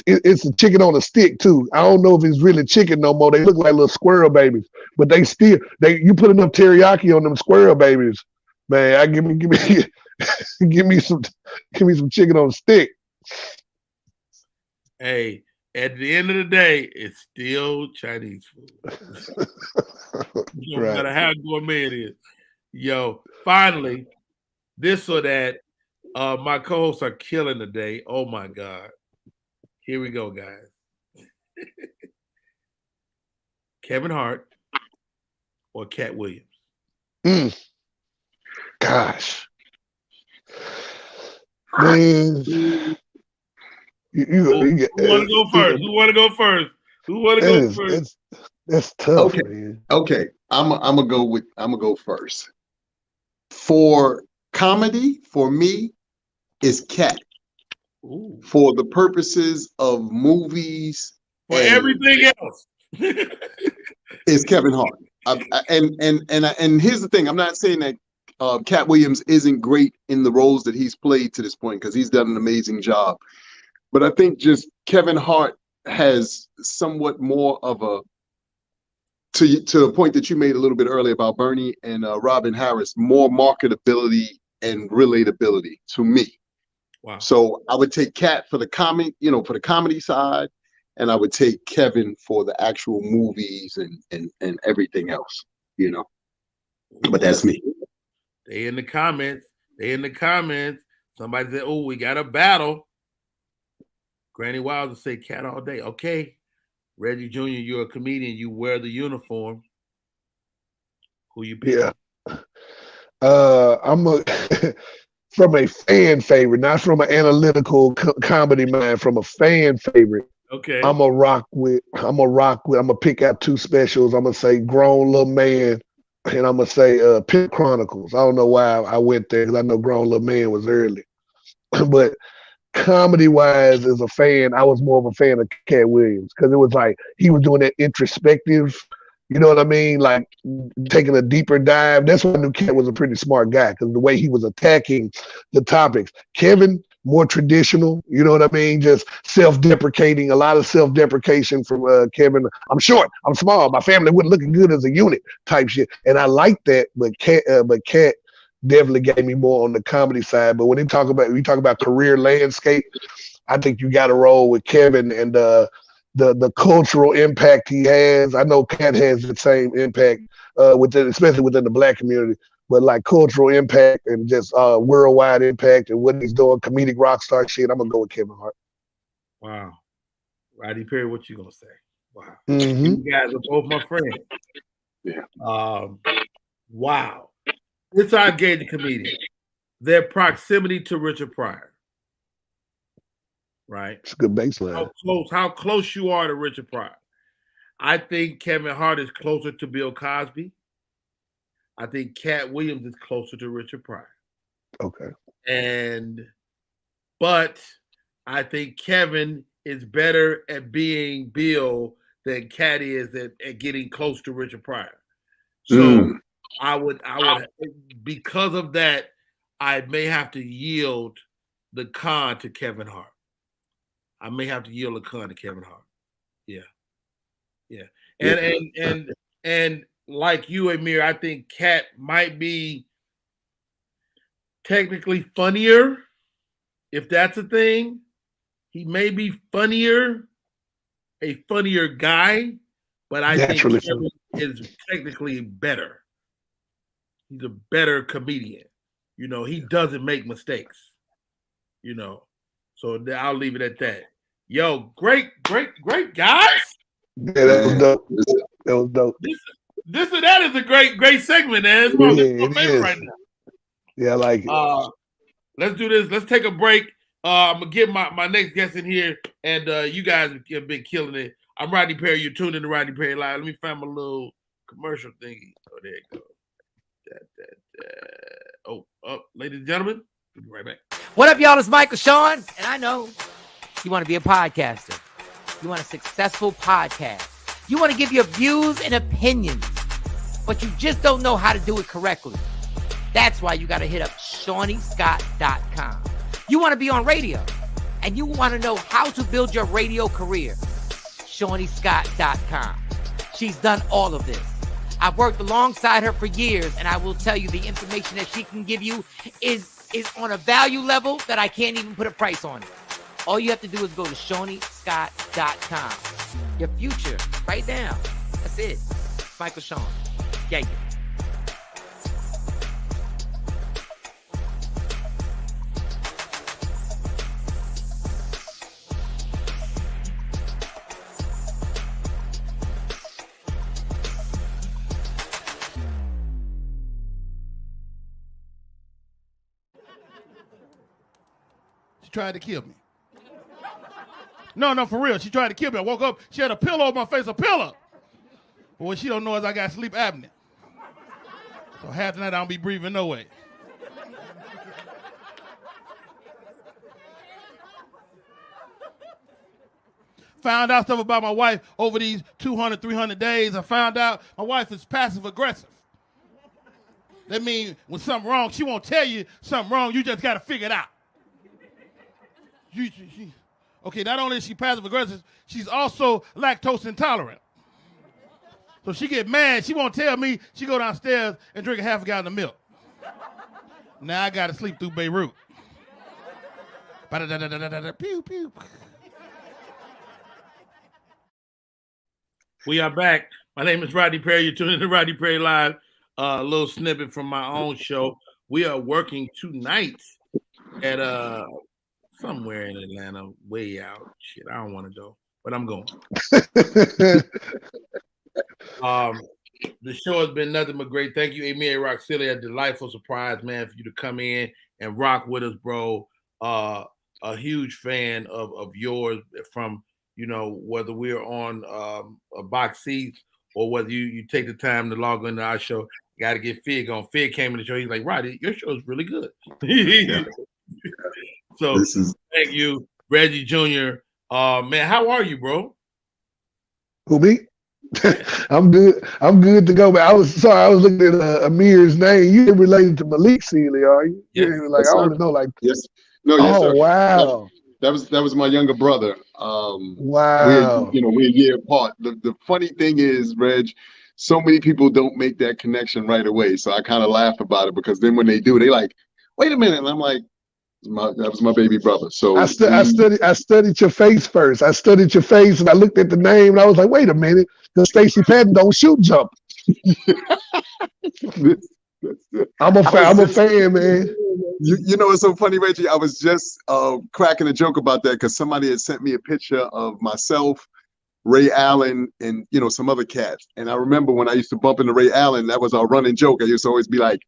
it's a chicken on a stick too. I don't know if it's really chicken no more. They look like little squirrel babies, but you put enough teriyaki on them squirrel babies, man. Give me some chicken on a stick. Hey, at the end of the day, it's still Chinese food. No matter how gourmet it is. Yo, finally, this or that. My co-hosts are killing today. Oh my God. Here we go, guys. Kevin Hart or Cat Williams? Gosh. Man. Who want to go first? Who want to go first? Who want to go first? That's tough, okay. Man. Okay. I'm gonna go first. For comedy, for me, is Cat. Ooh. For the purposes of movies, for everything else, is Kevin Hart. And here's the thing: I'm not saying that Cat Williams isn't great in the roles that he's played to this point, because he's done an amazing job. But I think just Kevin Hart has somewhat more of a, to the point that you made a little bit earlier about Bernie and Robin Harris, more marketability and relatability to me. Wow. So I would take Cat for the comedy side, and I would take Kevin for the actual movies and everything else, But that's me. They in the comments. Somebody said, "Oh, we got a battle." Granny Wilder say Cat all day. Okay, Reggie Jr., you're a comedian. You wear the uniform. Who you pick? Yeah. I'm from a fan favorite, not from an analytical comedy mind, from a fan favorite. Okay. I'm gonna pick out two specials. I'm gonna say Grown Little Man, and I'm gonna say Pimp Chronicles. I don't know why I went there, because I know Grown Little Man was early. But comedy wise, as a fan, I was more of a fan of Cat Williams, because it was like he was doing that introspective, you know what I mean? Like taking a deeper dive. That's why I knew Cat was a pretty smart guy, because the way he was attacking the topics. Kevin, more traditional, you know what I mean? Just self-deprecating, a lot of self-deprecation from Kevin. I'm short, I'm small, my family wouldn't look good as a unit type shit. And I like that, but Cat definitely gave me more on the comedy side. But when we talk about career landscape, I think you got to roll with Kevin and the cultural impact he has. I know Cat has the same impact especially within the Black community, but like cultural impact and just worldwide impact and what he's doing, comedic rock star shit. I'm gonna go with Kevin Hart. Wow, Rodney Perry, what you gonna say? Wow, mm-hmm. You guys are both my friends. Yeah. Wow. This I gave the comedian their proximity to Richard Pryor. Right? It's a good baseline. How close you are to Richard Pryor. I think Kevin Hart is closer to Bill Cosby. I think Cat Williams is closer to Richard Pryor. Okay. But I think Kevin is better at being Bill than Cat is at getting close to Richard Pryor. So I would because of that, I may have to yield the con to Kevin Hart. I may have to yield the con to Kevin Hart. Yeah. And And like you, Amir, I think Cat might be technically funnier, if that's a thing. He may be funnier, a funnier guy, but I think Naturally Kevin is technically better. He's a better comedian. You know, he doesn't make mistakes. You know, so I'll leave it at that. Yo, great guys. Yeah, that was dope. That was dope. This and that is a great segment, man. It's my favorite right now. Yeah, I like it. Let's do this. Let's take a break. I'm gonna get my next guest in here, and you guys have been killing it. I'm Rodney Perry. You're tuned in to Rodney Perry Live. Let me find my little commercial thingy. Oh, there it goes. Ladies and gentlemen, we'll be right back. What up, y'all? It's Michael Sean, and I know you want to be a podcaster. You want a successful podcast. You want to give your views and opinions, but you just don't know how to do it correctly. That's why you got to hit up ShawneeScott.com. You want to be on radio, and you want to know how to build your radio career. ShawneeScott.com. She's done all of this. I've worked alongside her for years, and I will tell you the information that she can give you is on a value level that I can't even put a price on it. All you have to do is go to ShawneeScott.com. Your future, right now. That's it. Michael Sean. Yeah. She tried to kill me. No, for real. She tried to kill me. I woke up. She had a pillow on my face, a pillow. But what she don't know is I got sleep apnea. So half the night I don't be breathing no way. Found out stuff about my wife over these 200, 300 days. I found out my wife is passive aggressive. That means when something wrong, she won't tell you something wrong. You just got to figure it out. Okay, not only is she passive aggressive, she's also lactose intolerant. So she get mad, she won't tell me, she go downstairs and drink a half a gallon of milk. Now I gotta sleep through Beirut. Pew, pew. We are back. My name is Rodney Perry. You're tuning in to Rodney Perry Live. A little snippet from my own show. We are working tonight at somewhere in Atlanta, way out. Shit, I don't want to go, but I'm going. The show has been nothing but great. Thank you, Amir Roxilli. A delightful surprise, man, for you to come in and rock with us, bro. A huge fan of yours from, you know, whether we're on a box seats or whether you take the time to log into our show. Got to get Fig on. Fig came in the show. He's like, Roddy, your show is really good. So thank you, Reggie Jr. Man, how are you, bro? Who, me? I'm good. I'm good to go. But I was looking at Amir's name. You related to Malik Sealy, are you? Yes. Yeah, like I don't know, like yes. No, yes, oh sir. wow. That was my younger brother. Wow. We're a year apart. The funny thing is, Reg, so many people don't make that connection right away. So I kind of laugh about it because then when they do, they like, wait a minute. And I'm like, that was my baby brother. So I studied your face first. I studied your face and I looked at the name and I was like, wait a minute, because Stacey Patton don't shoot jump. I'm a fan, man. You know what's so funny, Reggie? I was just cracking a joke about that because somebody had sent me a picture of myself, Ray Allen, and some other cats. And I remember when I used to bump into Ray Allen, that was our running joke. I used to always be like,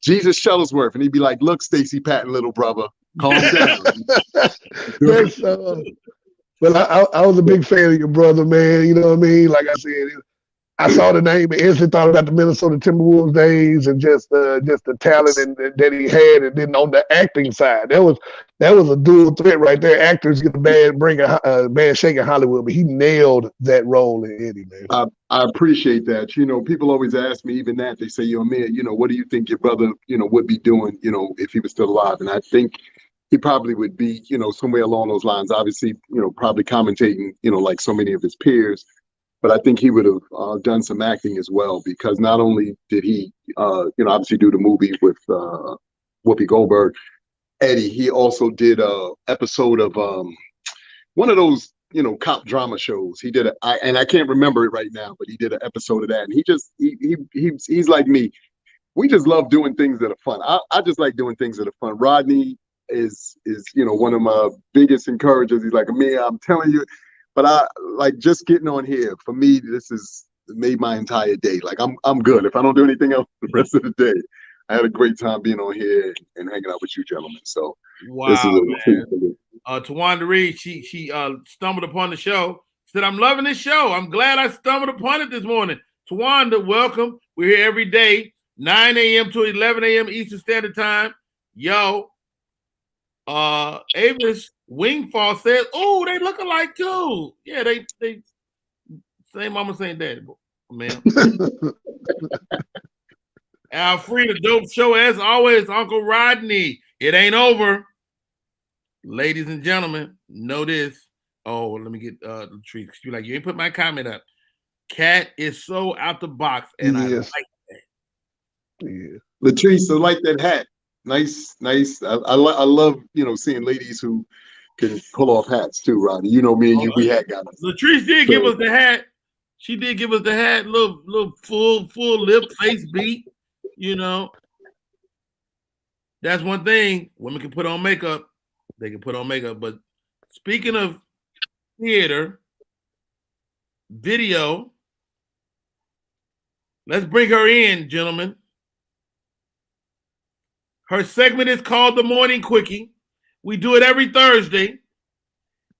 Jesus Shuttlesworth, and he'd be like, look, Stacey Patton, little brother, calm down. Yes, well, I was a big fan of your brother, man. You know what I mean? Like I said, I saw the name and instantly thought about the Minnesota Timberwolves days and just the talent that he had, and then on the acting side, that was a dual threat right there. Actors get a bad shake in Hollywood, but he nailed that role in Eddie, man. I appreciate that. People always ask me even that. They say, man, what do you think your brother, would be doing, if he was still alive? And I think he probably would be, somewhere along those lines. Obviously, probably commentating, like so many of his peers. but I think he would have done some acting as well, because not only did he, obviously do the movie with Whoopi Goldberg, Eddie, he also did a episode of one of those, cop drama shows. He did and I can't remember it right now, but he did an episode of that. And he's like me. We just love doing things that are fun. I just like doing things that are fun. Rodney is one of my biggest encouragers. He's like, man, I'm telling you. But I like just getting on here. For me, this has made my entire day. Like I'm good. If I don't do anything else the rest of the day, I had a great time being on here and hanging out with you gentlemen. So this is man. Tawanda Reed, she stumbled upon the show. Said, I'm loving this show. I'm glad I stumbled upon it this morning. Tawanda, welcome. We're here every day, 9 a.m. to 11 a.m. Eastern Standard Time. Yo, Avis Wingfall says, oh, they look alike too. Yeah, they same mama, same daddy, man. Alfreda, dope show as always. Uncle Rodney, it ain't over. Ladies and gentlemen, know this. Oh, let me get the treat. You like, you ain't put my comment up. Cat is so out the box, and I like that. Yeah, Latrice, I like that hat. Nice. I love seeing ladies who can pull off hats too, Rodney. You know me and you, we hat guys. Latrice did give us the hat. She did give us the hat, little full lip face beat. That's one thing. Women can put on makeup. They can put on makeup. But speaking of theater, video, let's bring her in, gentlemen. Her segment is called The Morning Quickie. We do it every Thursday.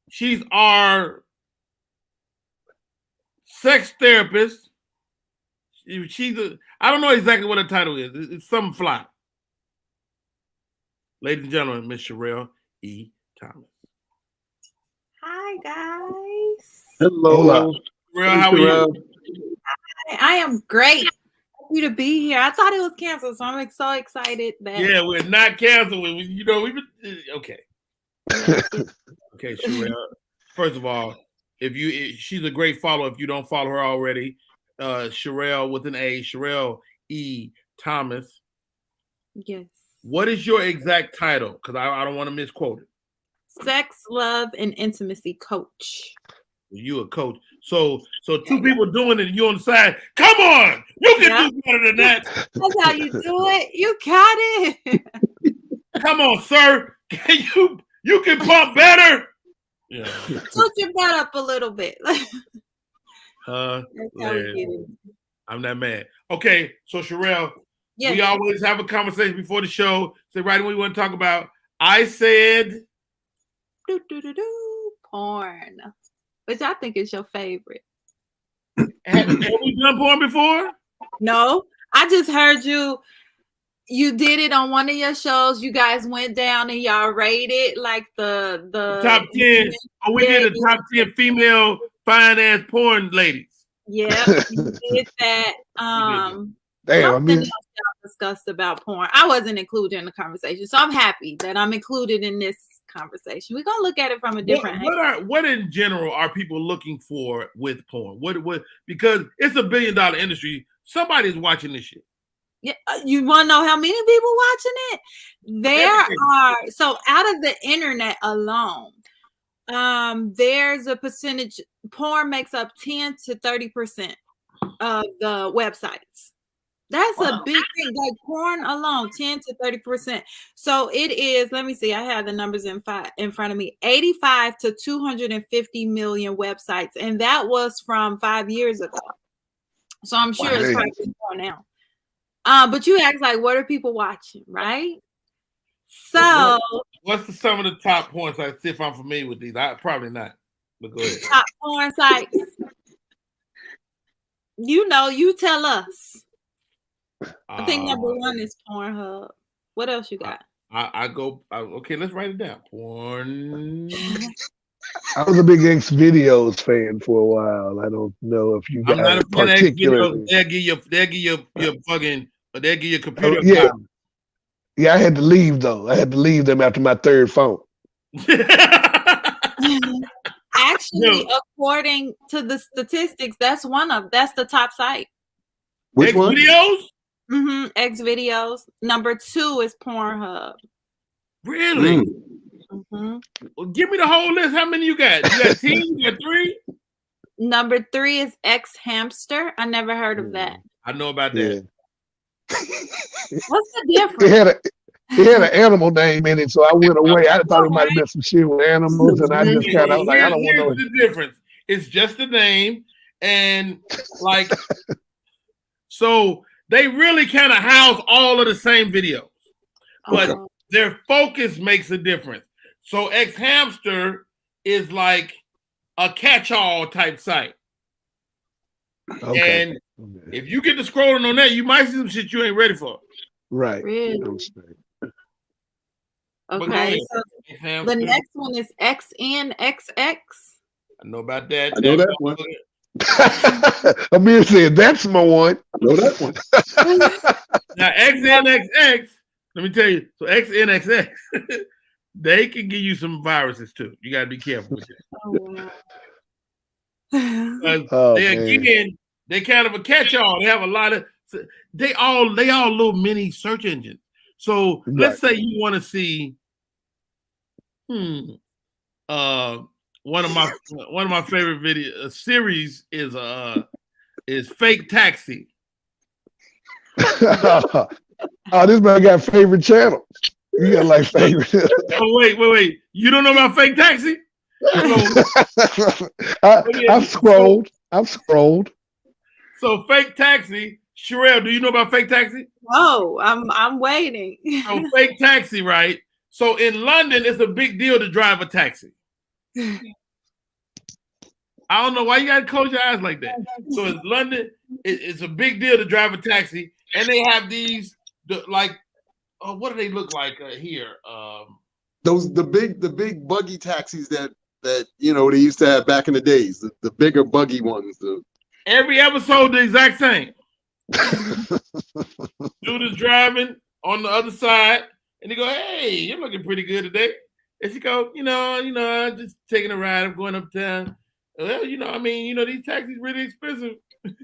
She's our sex therapist. I don't know exactly what her title is. It's something fly. Ladies and gentlemen, Miss Sherelle E. Thomas. Hi, guys. Hello. Sherelle, how are you? I am great. Happy to be here. I thought it was canceled, so I'm so excited that. Yeah, we're not canceled. We've been okay. Okay, Sherelle. First of all, she's a great follow. If you don't follow her already, Sherelle with an A, Sherelle E. Thomas. Yes. What is your exact title? Because I don't want to misquote it. Sex, love, and intimacy coach. You a coach. So two people doing it and you on the side. Come on, you can do better than that. That's how you do it. You got it. Come on, sir. You can pump better. Yeah. Tilt your butt up a little bit. I'm not mad. Okay, so Sherelle, we always have a conversation before the show. Say, right, what we want to talk about. I said porn, which I think is your favorite. Have we done porn before? No, I just heard you did it on one of your shows. You guys went down and y'all rated like the top 10. Oh, we did a top 10 female fine ass porn ladies. Yeah, you did that. Damn, something else y'all discussed about porn. I wasn't included in the conversation, so I'm happy that I'm included in this conversation. We're gonna look at it from a different angle. What in general are people looking for with porn? What because it's $1 billion industry. Somebody's watching this shit. Yeah, you want to know how many people watching it? There are, so out of the internet alone, there's a percentage. Porn makes up 10 to 30% of the websites. That's a big thing. Like porn alone, 10 to 30%. So it is. Let me see. I have the numbers in front of me. 85 to 250 million websites, and that was from 5 years ago. So I'm sure it's probably more now. But you asked like, what are people watching, right? So what's some of the top porn sites? See if I'm familiar with these. Probably not. But go ahead. Top porn sites. You tell us. I think number one is Pornhub. What else you got? Okay, let's write it down. Porn. I was a big X videos fan for a while. I don't know if you guys I'm not a fan of X videos. They'll give you computer. Yeah, I had to leave though. I had to leave them after my third phone. Actually, actually, according to the statistics, that's the top site. Which X one? videos? Mm-hmm. X videos. Number 2 is Pornhub. Really? Mm-hmm. Well, give me the whole list. How many you got? You got 10? You got 3? Number 3 is X Hamster. I never heard of that. I know about that. What's the difference? It had an animal name in it, so I went away. I thought it might have been some shit with animals, and I just kind of was like, I don't want to know. Here's the difference. It's just a name, and like, so they really kind of house all of the same videos, but their focus makes a difference. So X Hamster is like a catch-all type site. And if you get to scrolling on that, you might see some shit you ain't ready for. Right. Really? Okay. So the next one is XNXX. I know about that. I know that one. Amir said, that's my one. I know that one. Now, XNXX, let me tell you. So XNXX, they can give you some viruses too. You got to be careful with that. They kind of a catch-all. They have a lot of. They all little mini search engines. So let's say you want to see, one of my favorite video series is Fake Taxi. Oh, this man got favorite channel. You got like favorite. Oh wait! You don't know about Fake Taxi? I've scrolled. So Fake Taxi, Sherelle, do you know about Fake Taxi? Oh, I'm waiting. So Fake Taxi, right? So in London, it's a big deal to drive a taxi. I don't know why you gotta close your eyes like that. So in London, it's a big deal to drive a taxi, and they have these what do they look like here? The big buggy taxis that they used to have back in the days. The bigger buggy ones. Every episode the exact same. Dude is driving on the other side, and he go, "Hey, you're looking pretty good today." And she go, I'm just taking a ride. I'm going uptown. Well, these taxis really expensive. And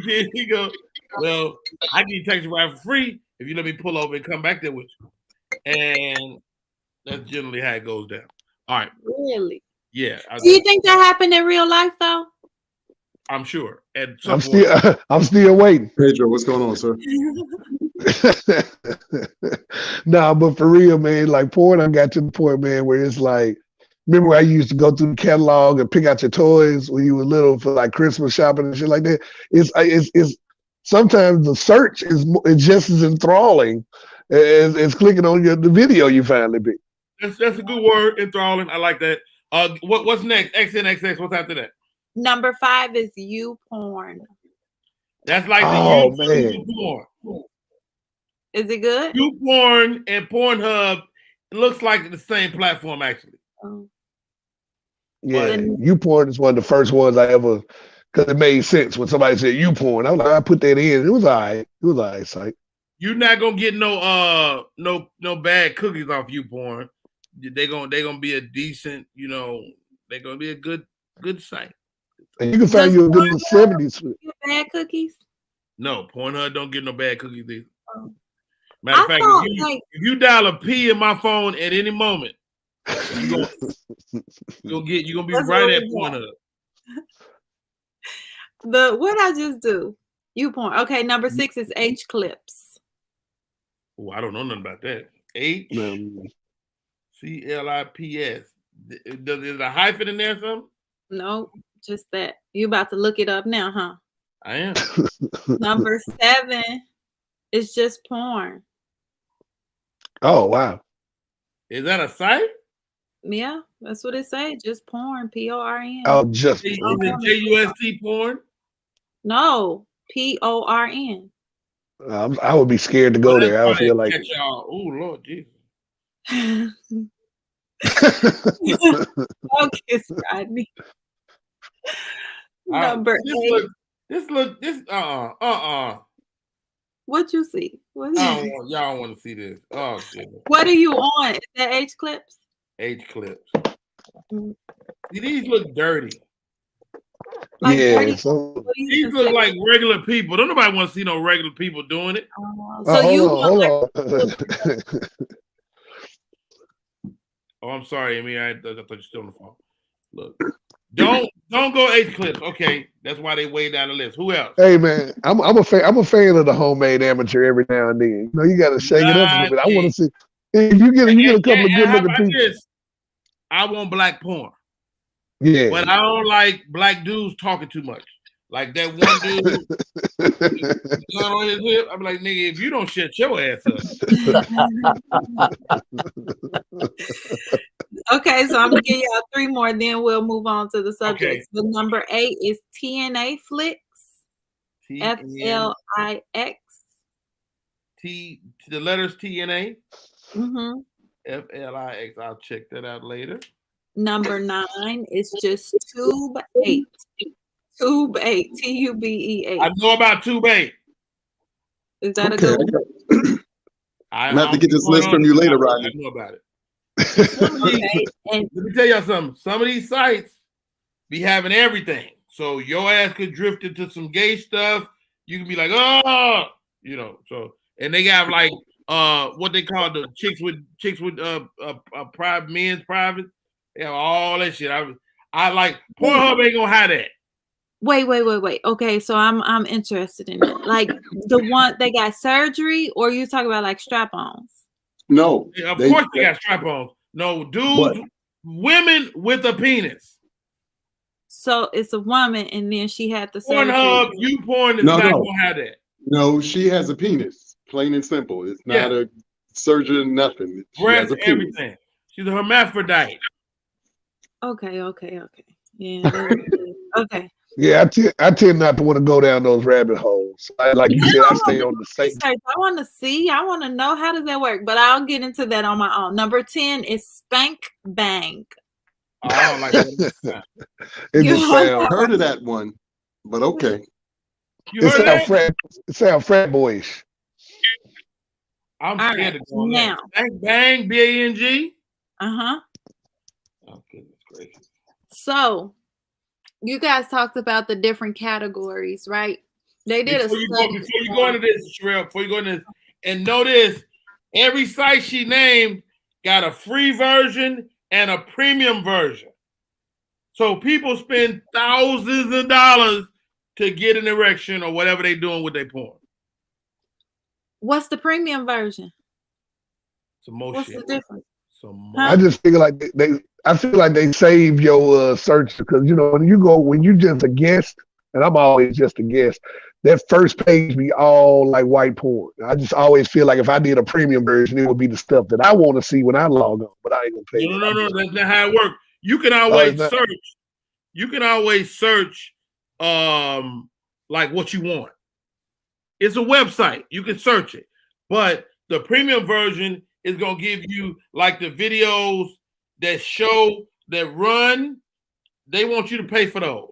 then he go, "Well, I give you a taxi ride for free if you let me pull over and come back there with you." And that's generally how it goes down. All right. Really? Yeah. Do you think that happened in real life though? I'm sure. And I'm still waiting. Pedro, what's going on, sir? Nah, but for real, man, like porn, I got to the point, man, where it's like, remember I used to go through the catalog and pick out your toys when you were little for like Christmas shopping and shit like that. It's sometimes the search is just as enthralling as clicking on the video you finally picked. That's a good word, enthralling. I like that. What's next? XNXX. What's after that? Number 5 is YouPorn. That's like the porn. Is it good? YouPorn and Pornhub looks like the same platform actually. Oh. Yeah, YouPorn is one of the first ones I ever, because it made sense when somebody said YouPorn. I was like, I put that in. It was all right. It was all right site. You're not gonna get no bad cookies off YouPorn. They're gonna be a decent, they're gonna be a good site. And you can find you a good 70s. Bad cookies? No, Pornhub don't get no bad cookies either. Oh. Matter of fact, if you dial a P in my phone at any moment, you're gonna be right at Pornhub. What I just do? YouPorn. Okay, number 6 is H Clips. Oh, I don't know nothing about that. HCLIPS. Is there a hyphen in there or something? No, just that. You about to look it up now, huh? I am. Number 7 is just porn. Oh, wow. Is that a site? Yeah, that's what it says. Just porn. PORN. Oh, just. Is it JUST porn? No, PORN. I would be scared to go there. I would feel like. Oh, Lord Jesus. Focus, Rodney. Number 8. What you see? Y'all don't want to see this. Oh shit. What are you on? Is that H Clips? H Clips. These look dirty. Like yeah, dirty, so what do you These look consider? like regular people. Don't nobody want to see no regular people doing it. So you want hold on. Oh, I'm sorry, Amy. I thought you're still on the phone. Look, don't go 8 clips. Okay, that's why they way down the list. Who else? Hey man, I'm a fan of the homemade amateur every now and then. You know, you got to shake it up a little bit. I want to see if you get a couple of good how looking about people. this? I want black porn. Yeah, But I don't like black dudes talking too much. Like that one dude on his hip. I'm like, nigga, if you don't shut your ass up. Okay, so I'm gonna give y'all 3 more, then we'll move on to the subjects. Okay. The number 8 is TNA Flicks. FLIX. The letters TNA. Mm-hmm. FLIX. I'll check that out later. Number 9 is just Tube 8. Tube 8. TUBE8. I know about Tube 8. Is that a good one? I'm gonna have to get this list from you later, Rodney. I know about it. Let me tell y'all something. Some of these sites be having everything. So your ass could drift into some gay stuff. You can be like, oh, you know. So and they got like what they call the chicks with private men's private. They have all that shit. I like Pornhub ain't gonna have that. Wait. Okay, so I'm interested in it. Like the one they got surgery, or you talk about like strap-ons? No. Of course they got strap-ons. No, dudes, women with a penis. So it's a woman, and then she had the surgery. Pornhub, YouPorn is not gonna have that. No, she has a penis. Plain and simple. It's not a surgeon, nothing. She has a penis. Everything. She's a hermaphrodite. Okay. Yeah. Okay. Yeah, I tend not to want to go down those rabbit holes. Like you said, I stay on the safe. I want to see. I want to know how does that work, but I'll get into that on my own. Number 10 is Spank Bang. Oh, I don't like that. I've heard of that one, but okay. You heard that? It sounds frat boyish. I'm scared to go now. Spank Bang, BANG. Uh-huh. Oh, goodness gracious. So you guys talked about the different categories, right? They did before you go into this, Sherelle, before you go into this, and notice every site she named got a free version and a premium version. So people spend thousands of dollars to get an erection or whatever they're doing with their porn. What's the premium version? Some more What's shit. the difference? I just feel like I feel like they save your search because when you just a guest, and I'm always just a guest. That first page be all like white porn. I just always feel like if I did a premium version, it would be the stuff that I want to see when I log on, but I ain't gonna pay. No, that's not how it works. You can always search. You can always search, like what you want. It's a website. You can search it, but the premium version is gonna give you like the videos that run. They want you to pay for those.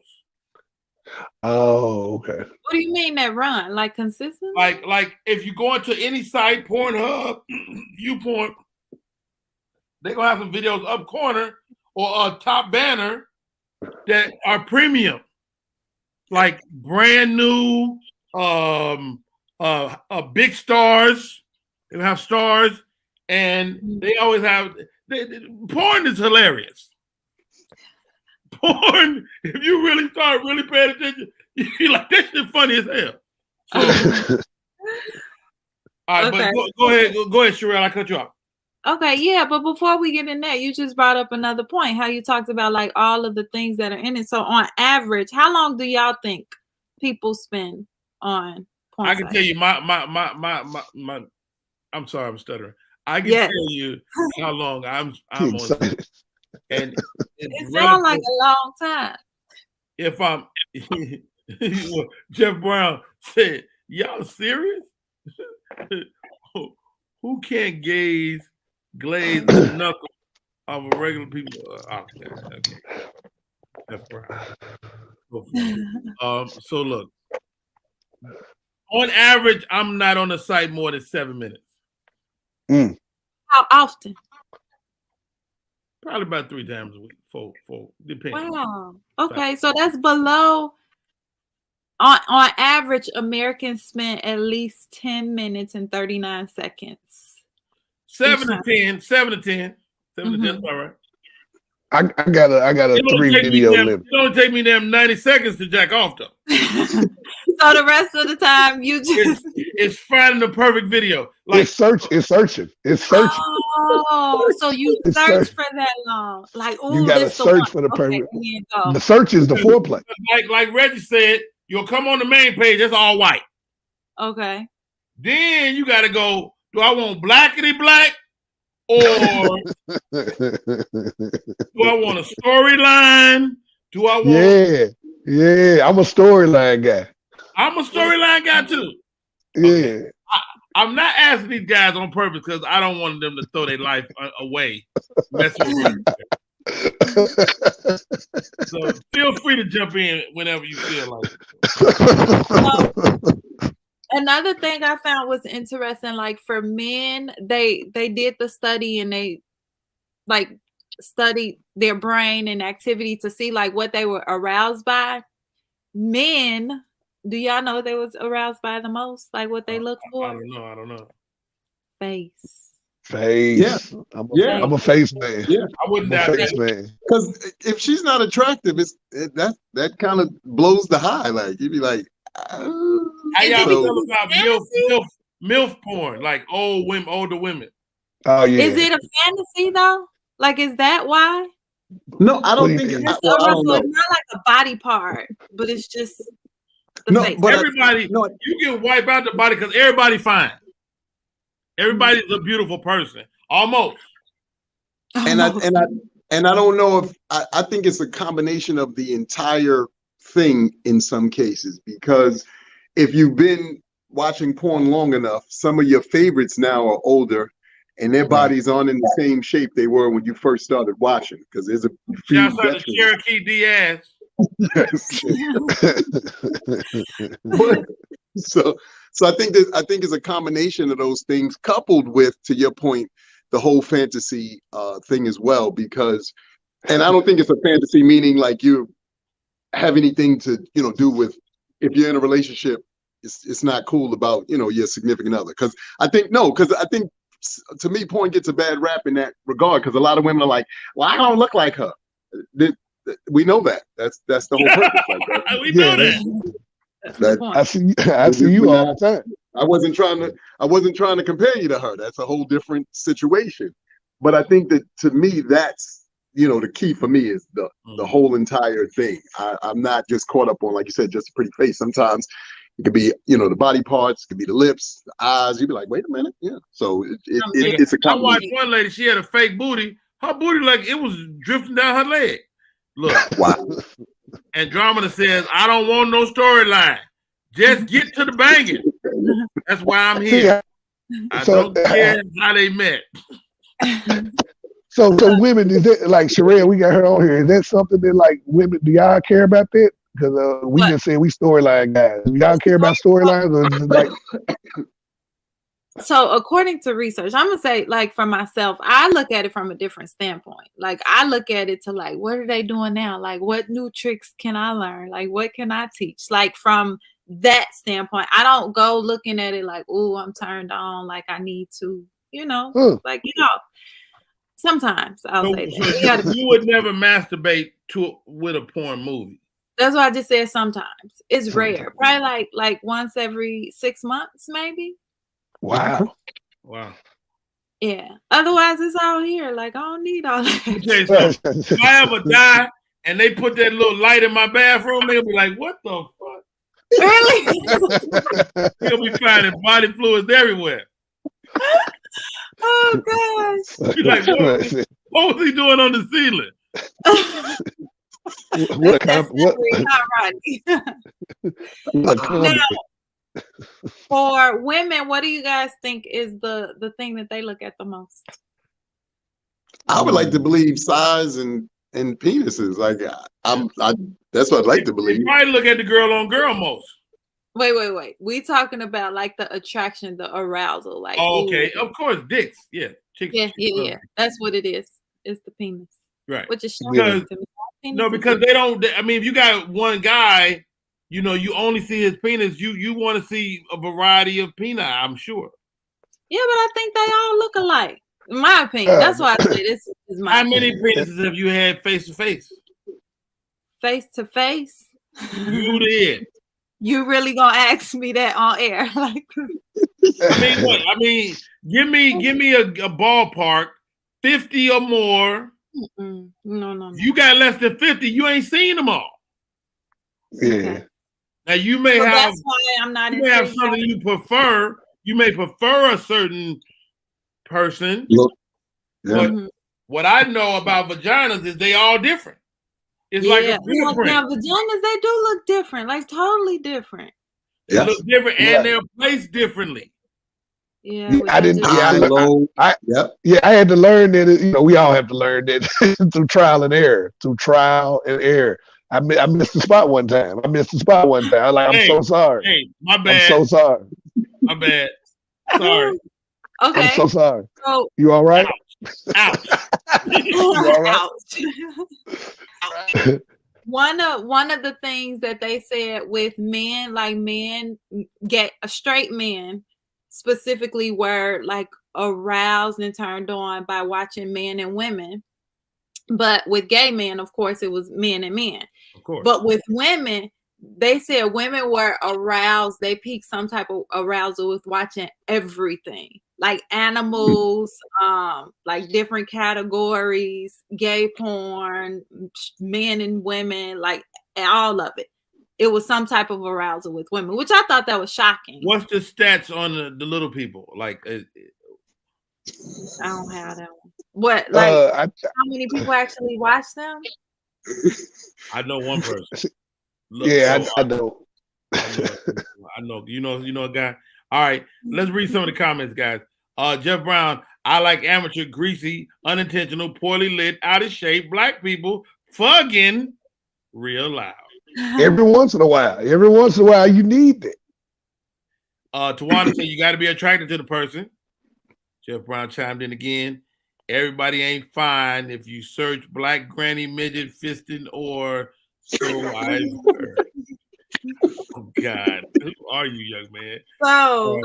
Oh, okay. What do you mean that run? Like consistent? Like if you go into any site, Pornhub, YouPorn, they're gonna have some videos up corner or a top banner that are premium, like brand new, big stars. They have stars, and they always have. Porn is hilarious. Porn, if you really start really paying attention, you're like, that shit funny as hell. So, all right, Okay. but go ahead, Sherelle. I cut you off. Okay, yeah, but before we get in that, you just brought up another point, how you talked about like all of the things that are in it. So on average, how long do y'all think people spend on porn I can sites? tell you my I'm sorry, I'm stuttering. I can tell you how long I'm on, and it sounds like a long time. If I'm Jeff Brown said, y'all serious? Who can't glaze the knuckle of a regular people? Okay. Jeff Brown. So look, on average, I'm not on the site more than 7 minutes. How often? Probably about 3 times a week. Four, depending. Wow. Okay, so that's below. On average, Americans spend at least 10 minutes and 39 seconds. 7 to 10. 7 to 10. 7 to 10. All right. I got a 3 video limit. It don't take me damn 90 seconds to jack off though. So the rest of the time you just it's finding the perfect video. Like it's searching. Oh, so you search for that long. Like, oh, you gotta search for the perfect. The search is the foreplay. Like Reggie said, you'll come on the main page, it's all white. Okay. Then you gotta go, do I want blackity black? Or do I want a storyline? Do I want Yeah, I'm a storyline guy. I'm a storyline guy too. Yeah. Okay. I'm not asking these guys on purpose because I don't want them to throw their life away. So feel free to jump in whenever you feel like it. Another thing I found was interesting, like for men, they did the study and they like studied their brain and activity to see like what they were aroused by. Men, do y'all know what they was aroused by the most? Like what they look for? I don't know. Face. Yeah. I'm a face man. Yeah. I wouldn't doubt that. Because if she's not attractive, that kind of blows the high. Like you'd be like, how y'all feel about MILF porn, like older women? Oh yeah. Is it a fantasy though? Like, is that why? No, I don't think it's not like a body part, but it's just the face. But you can wipe out the body because everybody fine. Everybody's a beautiful person, almost. And I don't know if I think it's a combination of the entire thing in some cases, because if you've been watching porn long enough, some of your favorites now are older and their bodies aren't in the same shape they were when you first started watching, because there's a few shouts out to Cherokee Diaz. So I think it's a combination of those things, coupled with, to your point, the whole fantasy thing as well, because, and I don't think it's a fantasy meaning like you have anything to do with, if you're in a relationship, it's not cool about your significant other, because I think to me porn gets a bad rap in that regard, because a lot of women are like, well, I don't look like her. We know that. That's the whole purpose. Like we know that. I see you all the time. I wasn't trying to compare you to her. That's a whole different situation. But I think that, to me, that's the key for me is the whole entire thing. I'm not just caught up on, like you said, just a pretty face. Sometimes it could be the body parts, it could be the lips, the eyes. You'd be like, wait a minute, yeah. So it's a combination. I watched one lady. She had a fake booty. Her booty, like it was drifting down her leg. Look, wow. Andromeda says, I don't want no storyline. Just get to the banging. That's why I'm here. I don't care how they met. So women, is that like Sherelle? We got her on here. Is that something that like women? Do y'all care about that? Because we just said we storyline guys. Do y'all care about storylines, or is it like? So according to research, I'm gonna say, like, for myself, I look at it from a different standpoint. Like, I look at it to like, what are they doing now? Like, what new tricks can I learn? Like, what can I teach? Like, from that standpoint, I don't go looking at it like, oh, I'm turned on, like I need to, sometimes I'll say that. You would never masturbate with a porn movie. That's why I just said sometimes. It's rare. Probably like once every 6 months, maybe. Wow. Yeah. Otherwise, it's all here. Like, I don't need all that. If I ever die and they put that little light in my bathroom, they'll be like, what the fuck? Really? He'll be finding body fluids everywhere. Oh, gosh. You're like, what was he doing on the ceiling? Now, for women, what do you guys think is the thing that they look at the most? I would like to believe size and penises. Like that's what I'd like to believe. You might look at the girl on girl most. Wait. We talking about like the attraction, the arousal. Like, okay. Of course, dicks. Yeah. Chicks. Yeah. That's what it is. is the penis. Right. Which is shocking to me. No, because they don't. I mean, if you got one guy, you know, you only see his penis. You want to see a variety of penis, I'm sure. Yeah, but I think they all look alike. In my opinion, that's why I say this is my. How many penises have you had face to face? Face to face. You did. You really gonna ask me that on air? Like, I mean, what? I mean, give me a ballpark, 50 or more. No. You got less than 50. You ain't seen them all. Yeah. Okay. Now you may have. That's why I'm not. You may have something you prefer. You may prefer a certain person. Look. But what I know about vaginas is they all different. It's like a fingerprint. Now vaginas, they do look different, like totally different. They look different and they're placed differently. Yeah, I didn't. I had to learn that. We all have to learn that through trial and error. I missed the spot one time. I'm so sorry. Hey, my bad. I'm so sorry. My bad. Sorry. Okay. I'm so sorry. So, you all right? Ouch. You all right? One of the things that they said with men, like get a straight man specifically were like aroused and turned on by watching men and women. But with gay men, of course, it was men and men. Of course. But with women, they said women were aroused. They peaked some type of arousal with watching everything, like animals, like different categories, gay porn, men and women, like all of it. It was some type of arousal with women, which I thought that was shocking. What's the stats on the little people? Like, I don't have that one. What, like, how many people actually watch them? I know one person. Look, yeah, I know. I know. You know a guy. All right, let's read some of the comments, guys. Jeff Brown, I like amateur, greasy, unintentional, poorly lit, out of shape, black people, fucking real loud. Every once in a while, you need it. Tawana said you got to be attracted to the person. Jeff Brown chimed in again. Everybody ain't fine if you search black granny midget fisting or so I've heard. Oh God, who are you, young man? So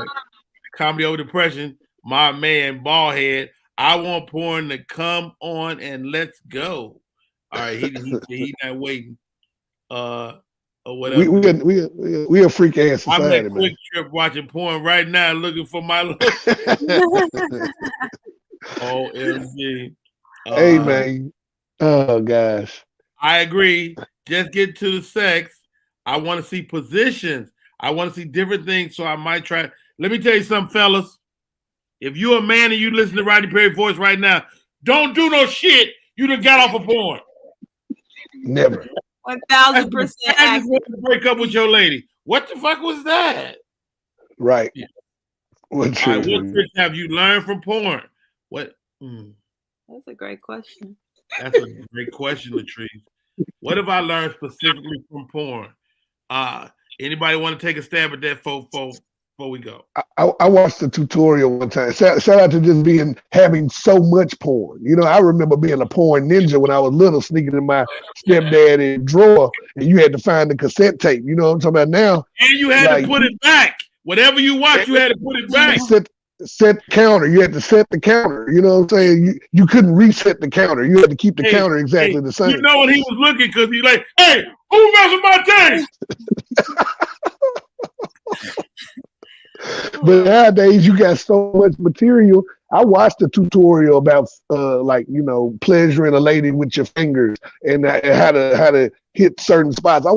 comedy over depression. My man, bald head. I want porn to come on and let's go. All right, he not waiting. Or whatever. We a freak ass society, I'm at man. Quick Trip watching porn right now, looking for my look. OMG. Hey man. Oh gosh. I agree. Just get to the sex. I want to see positions. I want to see different things. So I might try. Let me tell you something, fellas. If you're a man and you listen to Rodney Perry's voice right now, don't do no shit. You done got off of porn. Never. 1,000%. Break up with your lady. What the fuck was that? Right. Yeah. What tricks have you learned from porn? What? That's a great question. That's a great question, Latrice. What have I learned specifically from porn? Anybody want to take a stab at that before we go? I watched the tutorial one time. Shout out to having so much porn. I remember being a porn ninja when I was little, sneaking in my stepdad's drawer, and you had to find the cassette tape. You know what I'm talking about now? And you had to put it back. Whatever you watch, you had to put it back. Set the counter. You had to set the counter. You know what I'm saying? You couldn't reset the counter. You had to keep the counter exactly the same. You know when he was looking because he's like, hey, who messed with my tape? But nowadays you got so much material. I watched a tutorial about pleasuring a lady with your fingers and how to hit certain spots. I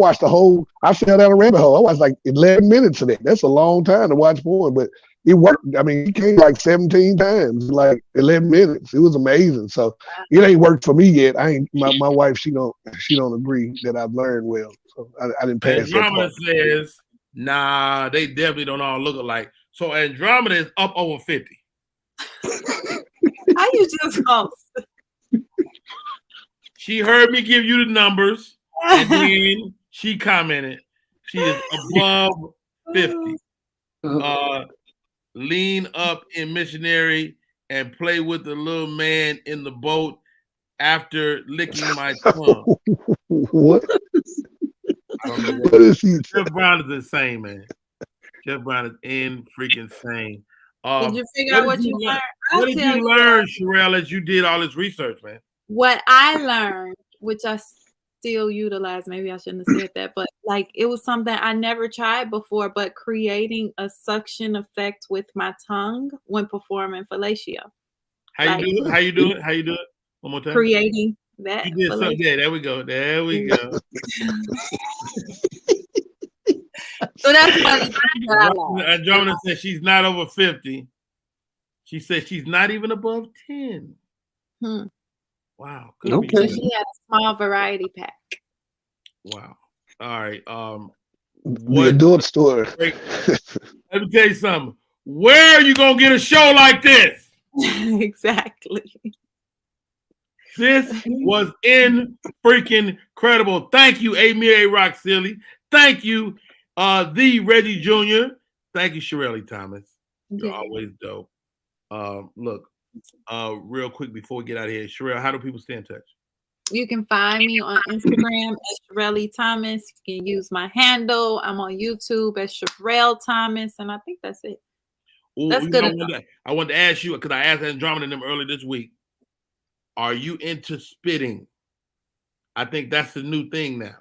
fell down a rabbit hole. I watched like 11 minutes of that. That's a long time to watch porn, but it worked. I mean, he came like 17 times, like 11 minutes. It was amazing. So it ain't worked for me yet. My wife, she don't agree that I've learned well. So I didn't pass that Andromeda part. says, nah, they definitely don't all look alike. So Andromeda is up over 50. How you just close? She heard me give you the numbers, and then she commented. She is above 50. Lean up in missionary and play with the little man in the boat after licking my tongue. What? I don't know What is he? Jeff Brown is insane, man. Jeff Brown is in freaking insane. Did you figure out what you learned? What did you learn, Sherelle, as you did all this research, man? What I learned, which I still utilize, maybe I shouldn't have said that, but like it was something I never tried before, but creating a suction effect with my tongue when performing fellatio. How you do it? How you do it? How you do it? One more time. Creating that. You did something. Yeah, there we go. There we go. So that's what Andromeda said she's not over 50. She said she's not even above 10. Wow. Good okay. So she had a small variety pack. Wow. All right. The adult store. Let me tell you something. Where are you gonna get a show like this? Exactly. This was freaking incredible. Thank you, Amir A. Rock Silly. Thank you, the Reggie Jr. Thank you, Shirley Thomas. You're always dope. Look, real quick before we get out of here, Sherelle, how do people stay in touch? You can find me on Instagram as Shirley Thomas. You can use my handle. I'm on YouTube as Sherelle Thomas, and I think that's it. Ooh, that's good. I wanted to ask you, because I asked Andromeda and them earlier this week. Are you into spitting? I think that's the new thing now.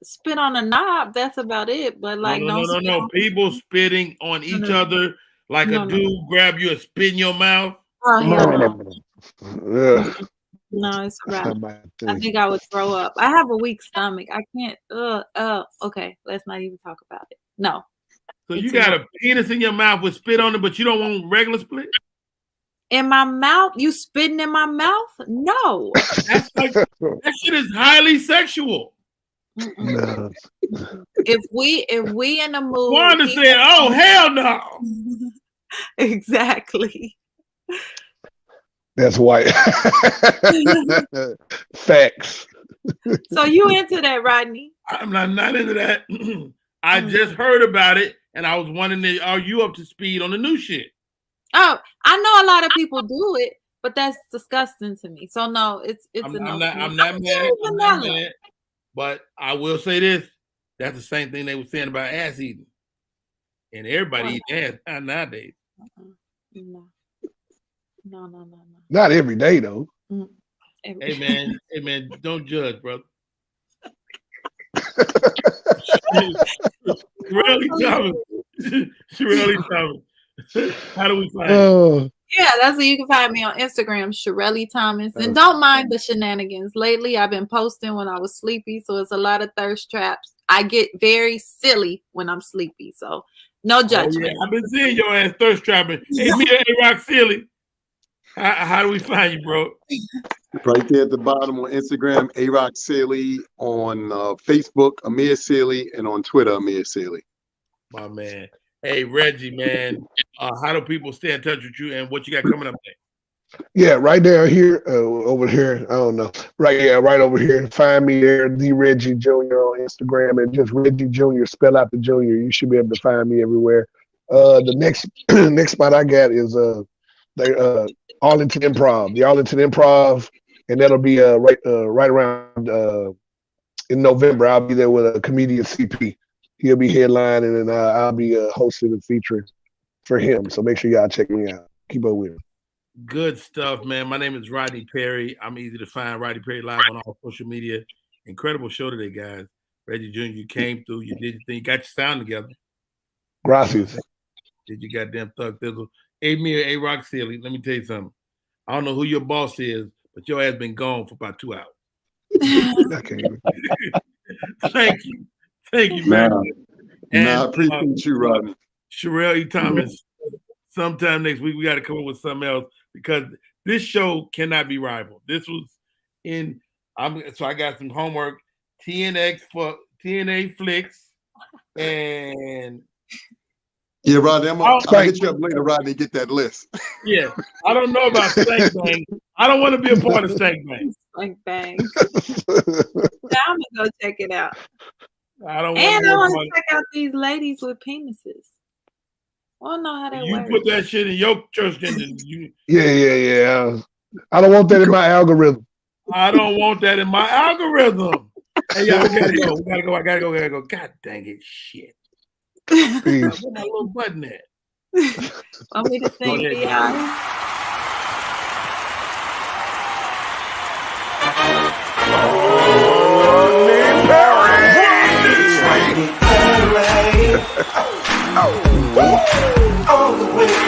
Spit on a knob, that's about it. But like, no. People spitting on each other like a dude grab you and spit in your mouth. Oh, hell no. No, it's right. I think I would throw up. I have a weak stomach. I can't. Okay, let's not even talk about it. No. So you got a penis in your mouth with spit on it, but you don't want regular spit? In my mouth? You spitting in my mouth? No. That's like, that shit is highly sexual. No. If we in the mood, Wanda said, "Oh hell no!" Exactly. That's white. Facts. So you into that, Rodney? I'm not into that. I just heard about it, and I was wondering, are you up to speed on the new shit? Oh, I know a lot of people do it, but that's disgusting to me. So no, it's I'm not mad. But I will say this: that's the same thing they were saying about ass eating, and everybody eats ass nowadays. No. Not every day though. Hey man, don't judge, brother. Shirley Thomas. How do we find you? Yeah, that's where you can find me on Instagram, Shirley Thomas. And don't mind the shenanigans. Lately, I've been posting when I was sleepy, so it's a lot of thirst traps. I get very silly when I'm sleepy, so no judgment. I've been seeing your ass thirst trapping. Hey, me and Rock Silly. How do we find you, bro? Right there at the bottom on Instagram, A-Rock Silly, on Facebook, Amir Silly, and on Twitter, Amir Silly. My man. Hey, Reggie, man, how do people stay in touch with you and what you got coming up there? Yeah, right there here, over here. I don't know. Right over here. Find me there, the Reggie Jr. on Instagram, and just Reggie Jr. Spell out the Junior. You should be able to find me everywhere. The next spot I got is Arlington Improv, the Arlington Improv, and that'll be right around in November. I'll be there with a comedian CP. He'll be headlining, and I'll be hosting and featuring for him. So make sure y'all check me out. Keep up with it. Good stuff, man. My name is Rodney Perry. I'm easy to find. Rodney Perry Live on all social media. Incredible show today, guys. Reggie Jr., you came through. You did your thing. You got your sound together. Gracias. Did you goddamn thug thizzle. Amir A. Rock Silly, let me tell you something. I don't know who your boss is, but your ass been gone for about 2 hours. Thank you. Thank you, man. I appreciate you, Rodney. Sherelle E. Thomas, sometime next week we got to come up with something else because this show cannot be rivaled. This was so I got some homework. TNA flicks and yeah, Rodney, I'll hit you up later, Rodney, get that list. Yeah, I don't know about Stank Bang. I don't want to be a part of Stank Bang. Stank Bang. I'm gonna go check it out. I don't want to check out these ladies with penises. I don't know how that works. You put that shit in your church, didn't you? Yeah. I don't want that in my algorithm. I don't want that in my algorithm. Hey, y'all, we gotta go. We gotta go. I gotta go. God dang it, shit. Peace. Where my little button at? Want me to sing for y'all? Rodney Perry. Oh, all the way.